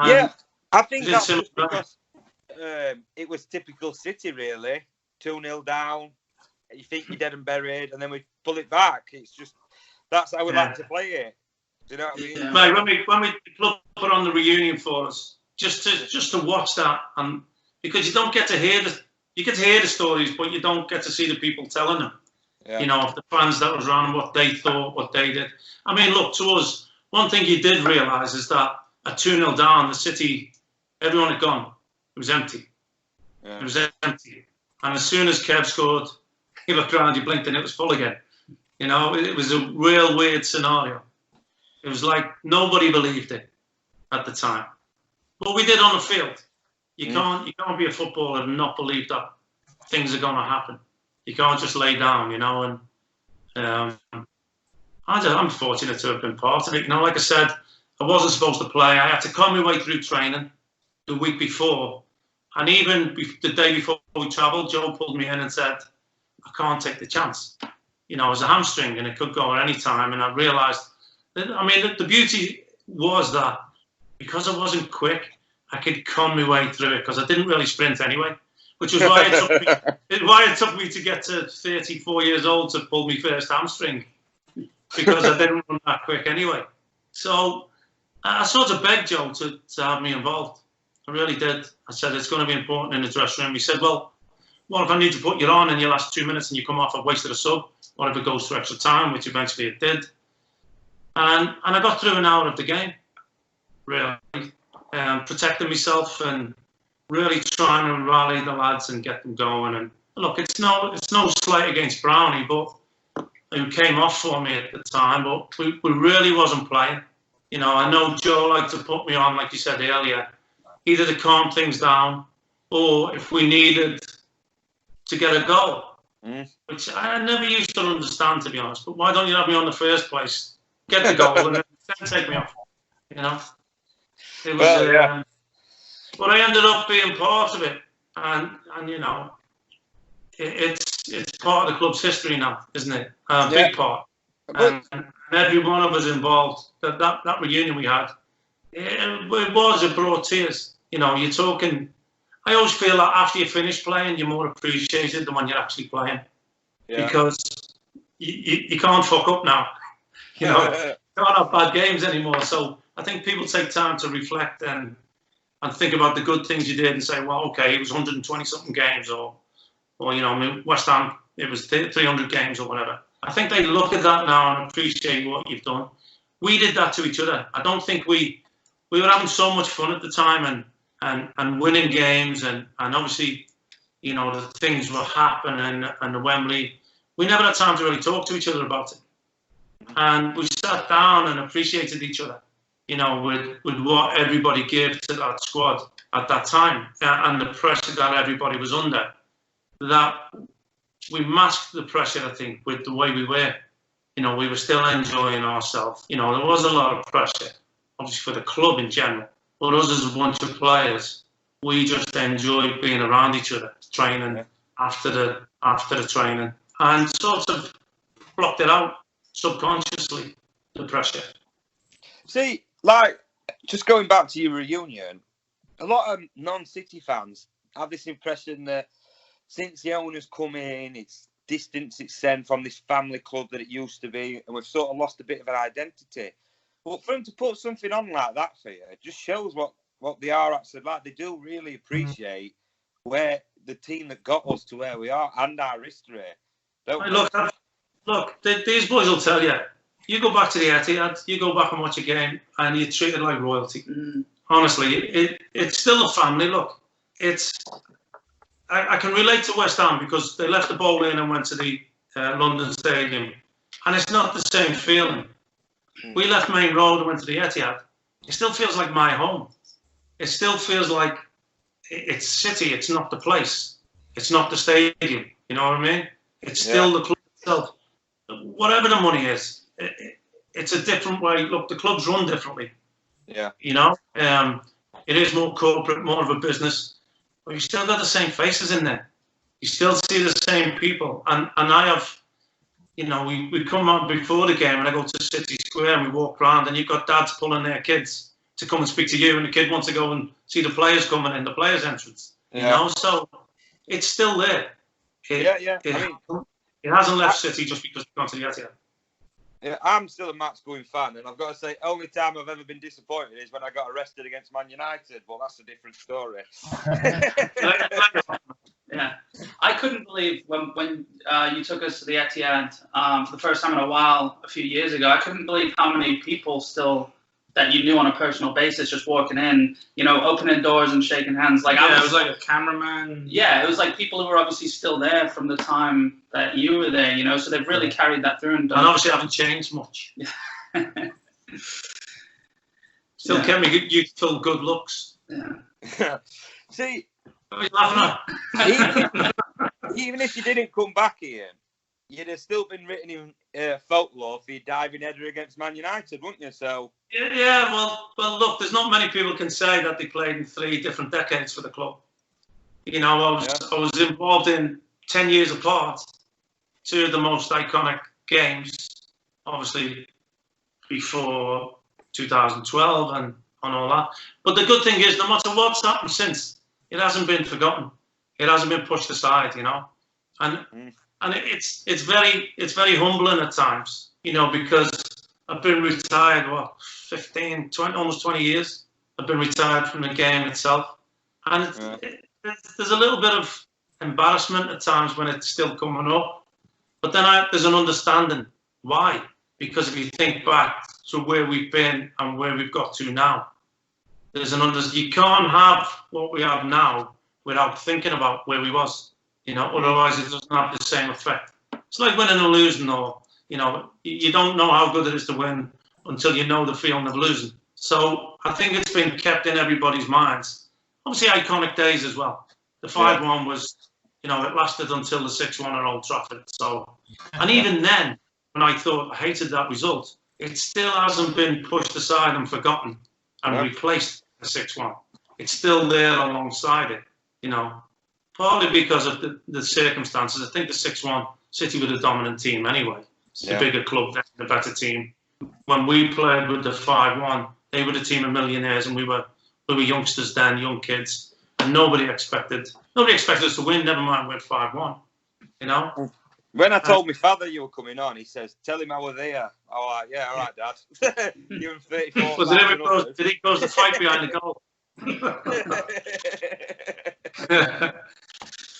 [SPEAKER 1] Yeah, I think that's because it was typical City, really. 2-0 down, you think you're dead and buried, and then we pull it back. It's just, that's how we like to play it. Do you know what I mean?
[SPEAKER 2] Yeah. Mate, when we put on the reunion for us, just to watch that, and because you don't get to hear the stories, but you don't get to see the people telling them. Yeah. You know, the fans that was around, what they thought, what they did. I mean, look, to us, one thing you did realise is that at 2-0 down, the City, everyone had gone. It was empty. Yeah. It was empty. And as soon as Kev scored, you looked around, you blinked, and it was full again. You know, it was a real weird scenario. It was like nobody believed it at the time. But we did on the field. You can't be a footballer and not believe that things are going to happen. You can't just lay down, you know. And I'm fortunate to have been part of it. You know, like I said, I wasn't supposed to play. I had to come my way through training the week before. And even the day before we travelled, Joe pulled me in and said, I can't take the chance. You know, it was a hamstring and it could go at any time. And I realised that, I mean, the beauty was that because I wasn't quick, I could con my way through it because I didn't really sprint anyway, which was why it took me to get to 34 years old to pull my first hamstring, because I didn't run that quick anyway. So I sort of begged Joe to have me involved. I really did. I said, it's going to be important in the dressing room. He said, well, what if I need to put you on in your last 2 minutes and you come off, I've wasted a sub? What if it goes to extra time, which eventually it did? And I got through an hour of the game, really, protecting myself and really trying to rally the lads and get them going. And look, it's no slight against Brownie, but who came off for me at the time, but we really wasn't playing. You know, I know Joe liked to put me on, like you said earlier, either to calm things down or if we needed to get a goal, which I never used to understand, to be honest. But why don't you have me on the first place get the goal and then take me off. You know, it was.
[SPEAKER 1] Well, yeah.
[SPEAKER 2] But I ended up being part of it, and you know, it's part of the club's history now, isn't it? A big part. And every one of us involved. That reunion we had, it brought tears. You know, you're talking. I always feel that after you finish playing, you're more appreciated than when you're actually playing, because you can't fuck up now. You know, you can't have bad games anymore. So I think people take time to reflect and think about the good things you did and say, well, okay, it was 120 something games, or you know, I mean, West Ham, it was 300 games or whatever. I think they look at that now and appreciate what you've done. We did that to each other. I don't think we were having so much fun at the time and winning games and obviously, you know, the things were happening and the Wembley. We never had time to really talk to each other about it. And we sat down and appreciated each other, you know, with what everybody gave to that squad at that time and the pressure that everybody was under. That we masked the pressure, I think, with the way we were. You know, we were still enjoying ourselves. You know, there was a lot of pressure, obviously, for the club in general. But us as a bunch of players, we just enjoyed being around each other, training after the training, and sort of blocked it out subconsciously, the pressure.
[SPEAKER 1] See, like, just going back to your reunion, a lot of non-City fans have this impression that since the owners come in, it's distanced itself from this family club that it used to be, and we've sort of lost a bit of an identity. But for them to put something on like that for you, it just shows what they are actually like. They do really appreciate where the team that got us to where we are and our history.
[SPEAKER 2] Look, these boys will tell you. You go back to the Etihad, you go back and watch a game, and you're treated like royalty. Honestly, it's still a family. Look, I can relate to West Ham because they left the Bowl Lane and went to the London Stadium, and it's not the same feeling. We left Main Road and went to the Etihad. It still feels like my home. It still feels like it's City. It's not the place. It's not the stadium. You know what I mean? It's still the club itself. Whatever the money is, it's a different way. Look, the club's run differently.
[SPEAKER 1] Yeah.
[SPEAKER 2] You know, it is more corporate, more of a business. But you still got the same faces in there. You still see the same people. And I have, you know, we come on before the game and I go to City Square and we walk around and you've got dads pulling their kids to come and speak to you and the kid wants to go and see the players coming in, the players' entrance. You know, so it's still there. It hasn't left City just because we've gone to the Etihad.
[SPEAKER 1] Yeah, I'm still a match-going fan, and I've got to say, only time I've ever been disappointed is when I got arrested against Man United. But that's a different story.
[SPEAKER 3] Yeah, I couldn't believe when you took us to the Etihad for the first time in a while a few years ago. I couldn't believe how many people still that you knew on a personal basis just walking in, you know, opening doors and shaking hands. Like
[SPEAKER 5] it was like a cameraman.
[SPEAKER 3] Yeah, it was like people who were obviously still there from the time that you were there, you know. So they've really carried that through and
[SPEAKER 2] obviously haven't changed much. Still kept me youthful good looks.
[SPEAKER 1] Yeah. See, even if you didn't come back here, you'd have still been written in folklore for your diving header against Man United, wouldn't you? So
[SPEAKER 2] yeah. Well, look, there's not many people can say that they played in 3 different decades for the club. You know, I was involved in 10 years apart, 2 of the most iconic games, obviously before 2012 and all that. But the good thing is, no matter what's happened since, it hasn't been forgotten. It hasn't been pushed aside, you know, and it's very humbling at times, you know, because I've been retired 15, 20, almost 20 years. I've been retired from the game itself, and there's a little bit of embarrassment at times when it's still coming up, but then there's an understanding why, because if you think back to where we've been and where we've got to now, you can't have what we have now without thinking about where we was, you know, otherwise it doesn't have the same effect. It's like winning or losing, or, you know, you don't know how good it is to win until you know the feeling of losing. So I think it's been kept in everybody's minds. Obviously iconic days as well. The 5-1 was, you know, it lasted until the 6-1 at Old Trafford. So, and even then, when I thought I hated that result, it still hasn't been pushed aside and forgotten and replaced the 6-1. It's still there alongside it, you know, partly because of the circumstances. I think the 6-1, City were the dominant team anyway. It's the bigger club, the better team. When we played with the 5-1, they were the team of millionaires, and we were youngsters then, young kids, and nobody expected us to win. Never mind, we're 5-1. You know.
[SPEAKER 1] When I told my father you were coming on, he says, "Tell him I was there." Oh, like, yeah, all right, Dad. You and 34.
[SPEAKER 2] Did he close the fight behind the goal?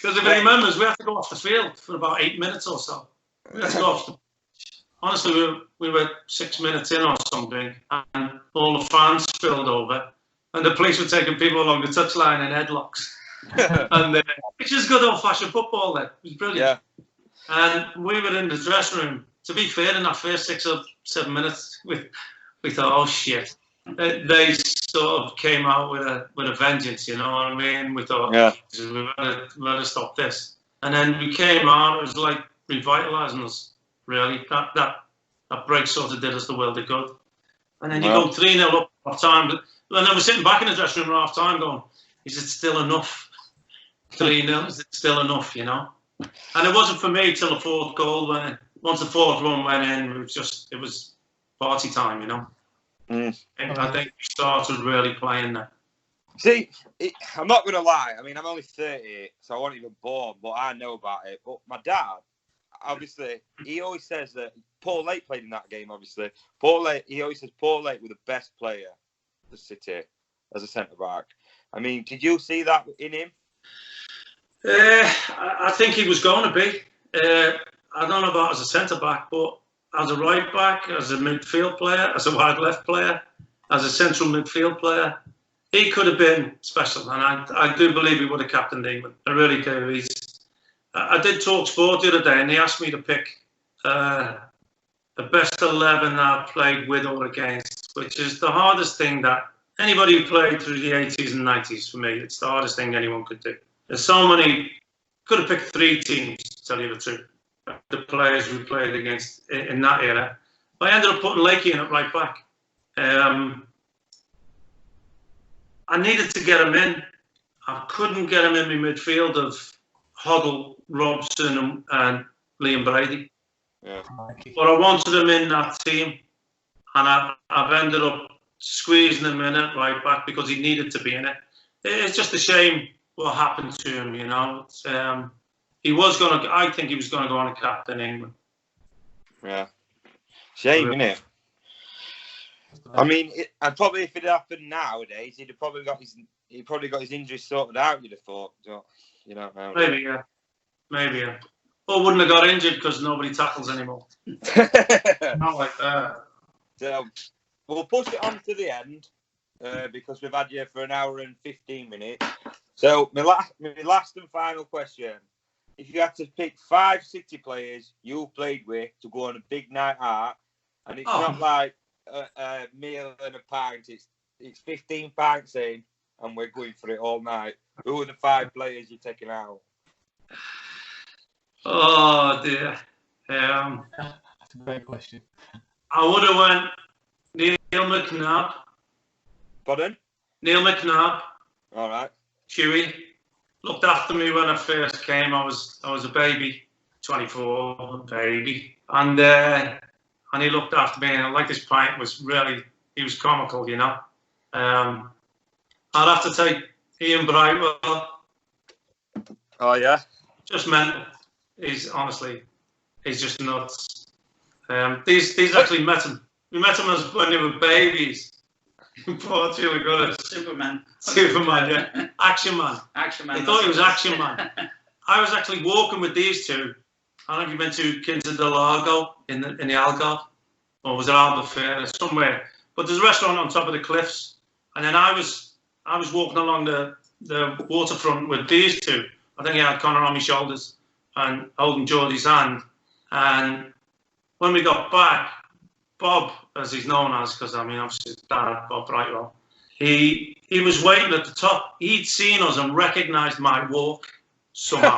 [SPEAKER 2] Because if he remembers, we had to go off the field for about 8 minutes or so. We had to go off. Honestly, we were 6 minutes in or something, and all the fans spilled over, and the police were taking people along the touchline in headlocks. And which is good old-fashioned football then. It was brilliant. Yeah. And we were in the dressing room. To be fair, in that first 6 or 7 minutes, we thought, oh shit. They sort of came out with a vengeance, you know what I mean? We thought, we better stop this. And then we came out. It was like revitalising us, really. That break sort of did us the world of good. And then you go 3-0 up half time. And then we're sitting back in the dressing room at half time going, is it still enough? 3-0, is it still enough, you know? And it wasn't for me till the 4th goal. Once the 4th one went in, it was party time, you know? I think we started really playing that.
[SPEAKER 1] See, I'm not going to lie. I mean, I'm only 30, so I wasn't even born, but I know about it. But my dad, obviously, he always says that Paul Lake played in that game, obviously. He always says Paul Lake was the best player for City as a centre-back. I mean, did you see that in him?
[SPEAKER 2] I think he was going to be. I don't know about as a centre-back, but as a right-back, as a midfield player, as a wide left player, as a central midfield player, he could have been special. And I do believe he would have captained England. I really do. I did talk sport the other day, and they asked me to pick the best 11 I've played with or against, which is the hardest thing that anybody who played through the 80s and 90s, for me, it's the hardest thing anyone could do. There's so many, could have picked 3 teams, to tell you the truth, the players we played against in that era. But I ended up putting Lakey in at right back. I needed to get him in. I couldn't get him in my midfield of Hoddle, Robson and Liam Brady. Yeah. But I wanted him in that team, and I've ended up squeezing him in at right back because he needed to be in it. It's just a shame what happened to him, you know. I think he was going to go on a captain England.
[SPEAKER 1] Yeah. Shame, isn't it? I mean, and probably if it happened nowadays, he'd probably got his injuries sorted out, you'd have thought. You don't know.
[SPEAKER 2] Maybe, yeah. Or wouldn't have got injured because nobody tackles anymore. Not like that.
[SPEAKER 1] So, we'll push it on to the end because we've had you for an hour and 15 minutes. So, my last and final question. If you had to pick 5 City players you played with to go on a big night out, and it's not like a meal and a pint, it's 15 pints in, and we're going for it all night, who are the 5 players you're taking out?
[SPEAKER 2] Oh, dear.
[SPEAKER 4] That's a great question.
[SPEAKER 2] I would have went Neil McNabb.
[SPEAKER 1] Pardon?
[SPEAKER 2] Neil McNabb.
[SPEAKER 1] All right.
[SPEAKER 2] Chewy. Looked after me when I first came. I was a baby, 24, a baby. And he looked after me. And like his pint was really, he was comical, you know. I'd have to take Ian Brightwell.
[SPEAKER 1] Oh, yeah?
[SPEAKER 2] Just mental. He's just nuts. These actually met him. We met him when they were babies. Portugal, we got it.
[SPEAKER 3] Superman,
[SPEAKER 2] yeah. Action Man. They thought he was Action Man. I was actually walking with these two. I don't know if you went to Quinta del Lago in the Algarve, or was it Albufeira, somewhere. But there's a restaurant on top of the cliffs, and then I was walking along the waterfront with these two. I think I had Connor on my shoulders and holding Geordie's hand. And when we got back, Bob, as he's known as, because I mean obviously his dad, Bob Brightwell, he was waiting at the top. He'd seen us and recognised my walk somehow.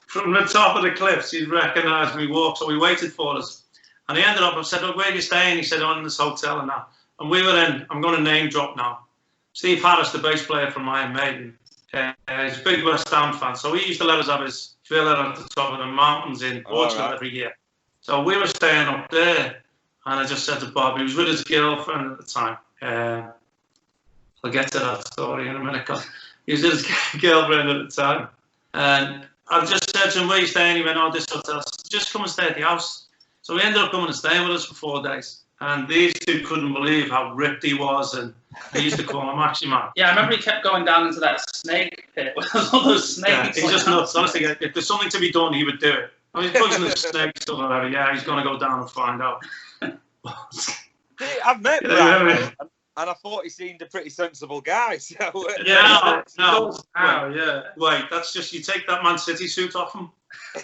[SPEAKER 2] From the top of the cliffs, he'd recognised me walk, so he waited for us. And he ended up, I said, "Oh, where are you staying?" He said, "On in this hotel and that." And we were in, I'm going to name drop now, Steve Harris, the bass player from Iron Maiden. He's a big West Ham fan, so he used to let us have his villa at the top of the mountains in Portugal every year. So we were staying up there, and I just said to Bob, he was with his girlfriend at the time. I'll get to that story in a minute, because he was with his girlfriend at the time. And I just said to him, "Where are you staying?" He went, "Oh, this hotel." I said, "Just come and stay at the house." So he ended up coming and staying with us for 4 days. And these two couldn't believe how ripped he was, and they used to call him Maxi Man.
[SPEAKER 3] Yeah, I remember he kept going down into that snake pit with all those snakes.
[SPEAKER 2] Yeah, he's just nuts. Honestly, if there's something to be done, he would do it. I mean, he's poisonous snakes or whatever. Yeah, he's going to go down and find out.
[SPEAKER 1] I've met Brian, and I thought he seemed a pretty sensible guy. So
[SPEAKER 2] yeah, yeah. Wait, that's just, you take that Man City suit off him.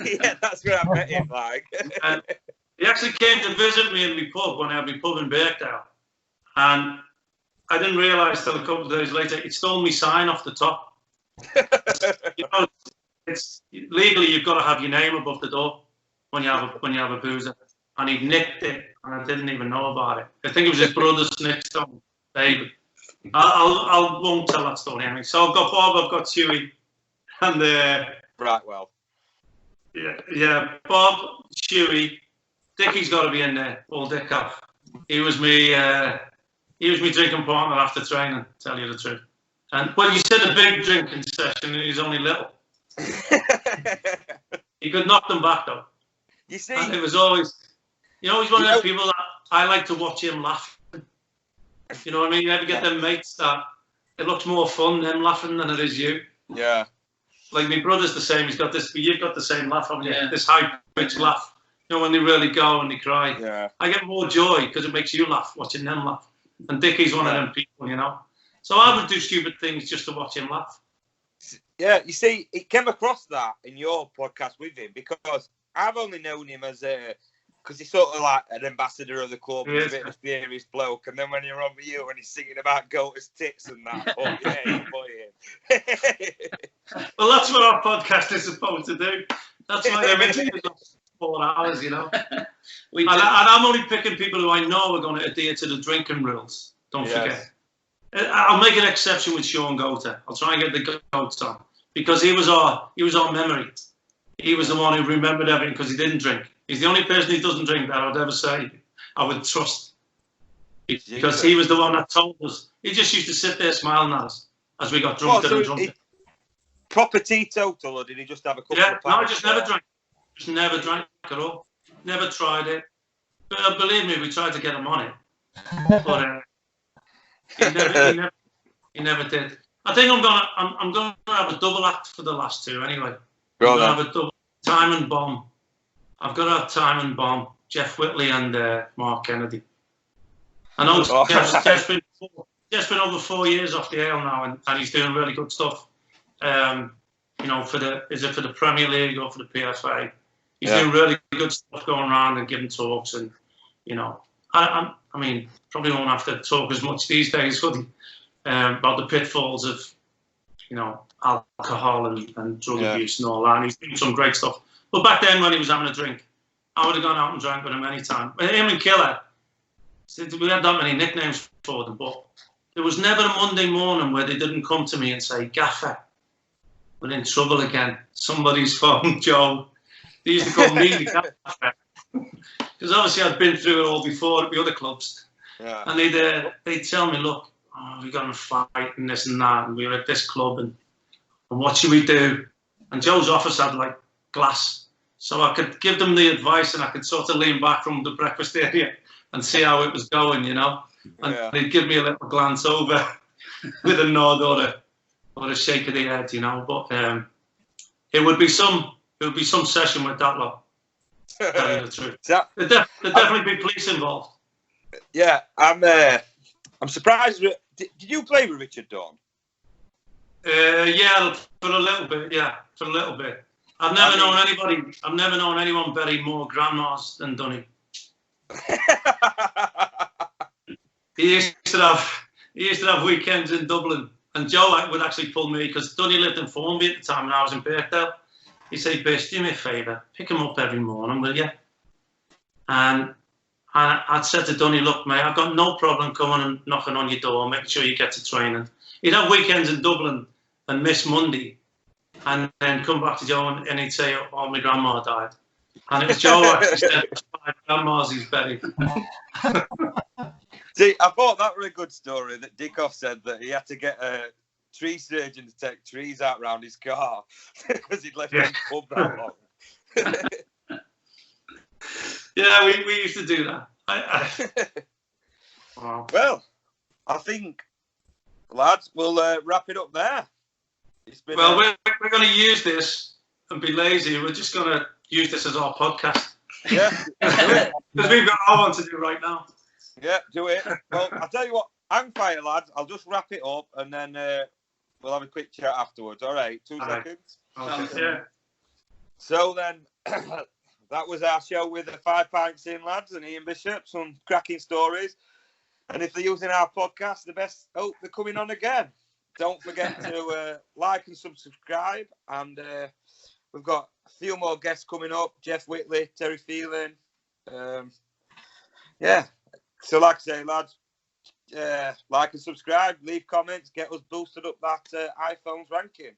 [SPEAKER 1] Yeah, that's where I met him. Like,
[SPEAKER 2] and he actually came to visit me in my pub when I had my pub in Birkdale, and I didn't realise till a couple of days later he'd stolen my sign off the top. You know, it's legally you've got to have your name above the door when you have a boozer, and he'd nicked it, and I didn't even know about it. I think it was his brother's nicked on baby. I won't tell that story anyway. So I've got Bob, I've got Chewy, and
[SPEAKER 1] Brightwell.
[SPEAKER 2] Yeah, Bob, Chewy, Dickie's got to be in there. Old Dickov. He was me drinking partner after training. Tell you the truth. And well, you said a big drinking session, and he's only little. He could knock them back though.
[SPEAKER 1] You see,
[SPEAKER 2] and it was always, he's one of those people that I like to watch him laugh. You know what I mean? You ever get them mates that it looks more fun them laughing than it is you?
[SPEAKER 1] Yeah.
[SPEAKER 2] Like my brother's the same. He's got this. You've got the same laugh, haven't you? Yeah. This high pitched laugh. You know, when they really go and they cry.
[SPEAKER 1] Yeah.
[SPEAKER 2] I get more joy because it makes you laugh watching them laugh. And Dickie's one of them people, you know. So I would do stupid things just to watch him laugh.
[SPEAKER 1] Yeah, you see, it came across that in your podcast with him because I've only known him as because he's sort of like an ambassador of the club, he's a bit of a serious bloke, and then when you're on with you and he's singing about goat's tits and that, oh yeah, boy.
[SPEAKER 2] Well, that's what our podcast is supposed to do. That's why they're in 4 hours, you know. And I'm only picking people who I know are going to adhere to the drinking rules. Don't forget. I'll make an exception with Sean Goater. I'll try and get the goats on because he was our memory. He was the one who remembered everything because he didn't drink. He's the only person who doesn't drink that I would ever say I would trust. Because he was the one that told us. He just used to sit there smiling at us as we got drunker and drunker.
[SPEAKER 1] Proper teetotal, or did he just have a couple of pints?
[SPEAKER 2] No, I just never drank. Just never drank at all. Never tried it. But believe me, we tried to get him on it. But he never did. I think I'm gonna have a double act for the last two anyway. I'm gonna have a double Time and Bomb. I've got to have Time and Bomb, Jeff Whitley and Mark Kennedy. I know Jeff's been over 4 years off the ale now, and he's doing really good stuff. You know, for the Premier League or for the PFA? He's doing really good stuff going around and giving talks, and you know, I mean, probably won't have to talk as much these days, would he? About the pitfalls of, you know, alcohol and drug abuse and all that. And he's doing some great stuff. But back then, when he was having a drink, I would have gone out and drank with him any time. Him and Killer, we had that many nicknames for them, but there was never a Monday morning where they didn't come to me and say, "Gaffer, we're in trouble again. Somebody's phoned Joe." They used to call me the Gaffer. Because obviously I'd been through it all before at the other clubs. Yeah. And they'd tell me, "Look, we got in a fight and this and that, and we were at this club, and what should we do?" And Joe's office had like glass, so I could give them the advice, and I could sort of lean back from the breakfast area and see how it was going, you know. And they'd give me a little glance over with a nod or a shake of the head, you know. But it would be some session with that lot. Tell you the truth. There'd definitely be police involved.
[SPEAKER 1] Yeah, I'm surprised. Did you play with Richard Dawn?
[SPEAKER 2] Yeah, for a little bit. Yeah, for a little bit. I've never known anyone bury more grandmas than Dunny. He used to have weekends in Dublin, and Joe would actually pull me because Dunny lived in Formby at the time, and I was in Birkdale. He'd say, "Bish, do me a favour, pick him up every morning, will you?" And And I'd said to Donny, look, mate, I've got no problem coming and knocking on your door, making sure you get to training. He'd have weekends in Dublin and miss Monday, and then come back to Joe and he'd say, oh, my grandma died. And it was Joe actually said, my grandma's he's buried.
[SPEAKER 1] See, I thought that was a good story that Dickov said that he had to get a tree surgeon to take trees out round his car because he'd left his pub that long.
[SPEAKER 2] Yeah, we used to do that. Wow.
[SPEAKER 1] Well, I think, lads, we'll wrap it up there. It's been
[SPEAKER 2] well, we're going to use this and be lazy. We're just going to use this as our podcast.
[SPEAKER 1] Yeah.
[SPEAKER 2] Because we've got our one to do right now.
[SPEAKER 1] Yeah, do it. Well, I'll tell you what, hang fire, lads. I'll just wrap it up and then we'll have a quick chat afterwards. All right, 2 seconds.
[SPEAKER 2] Okay.
[SPEAKER 5] Yeah.
[SPEAKER 1] So then, that was our show with the 5 Pints In lads and Ian Bishop. Some cracking stories. And if they're using our podcast, the best hope they're coming on again. Don't forget to like and subscribe. And we've got a few more guests coming up. Jeff Whitley, Terry Phelan. Yeah. So like I say, lads, like and subscribe, leave comments, get us boosted up that iPhone's ranking.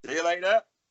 [SPEAKER 1] See you later.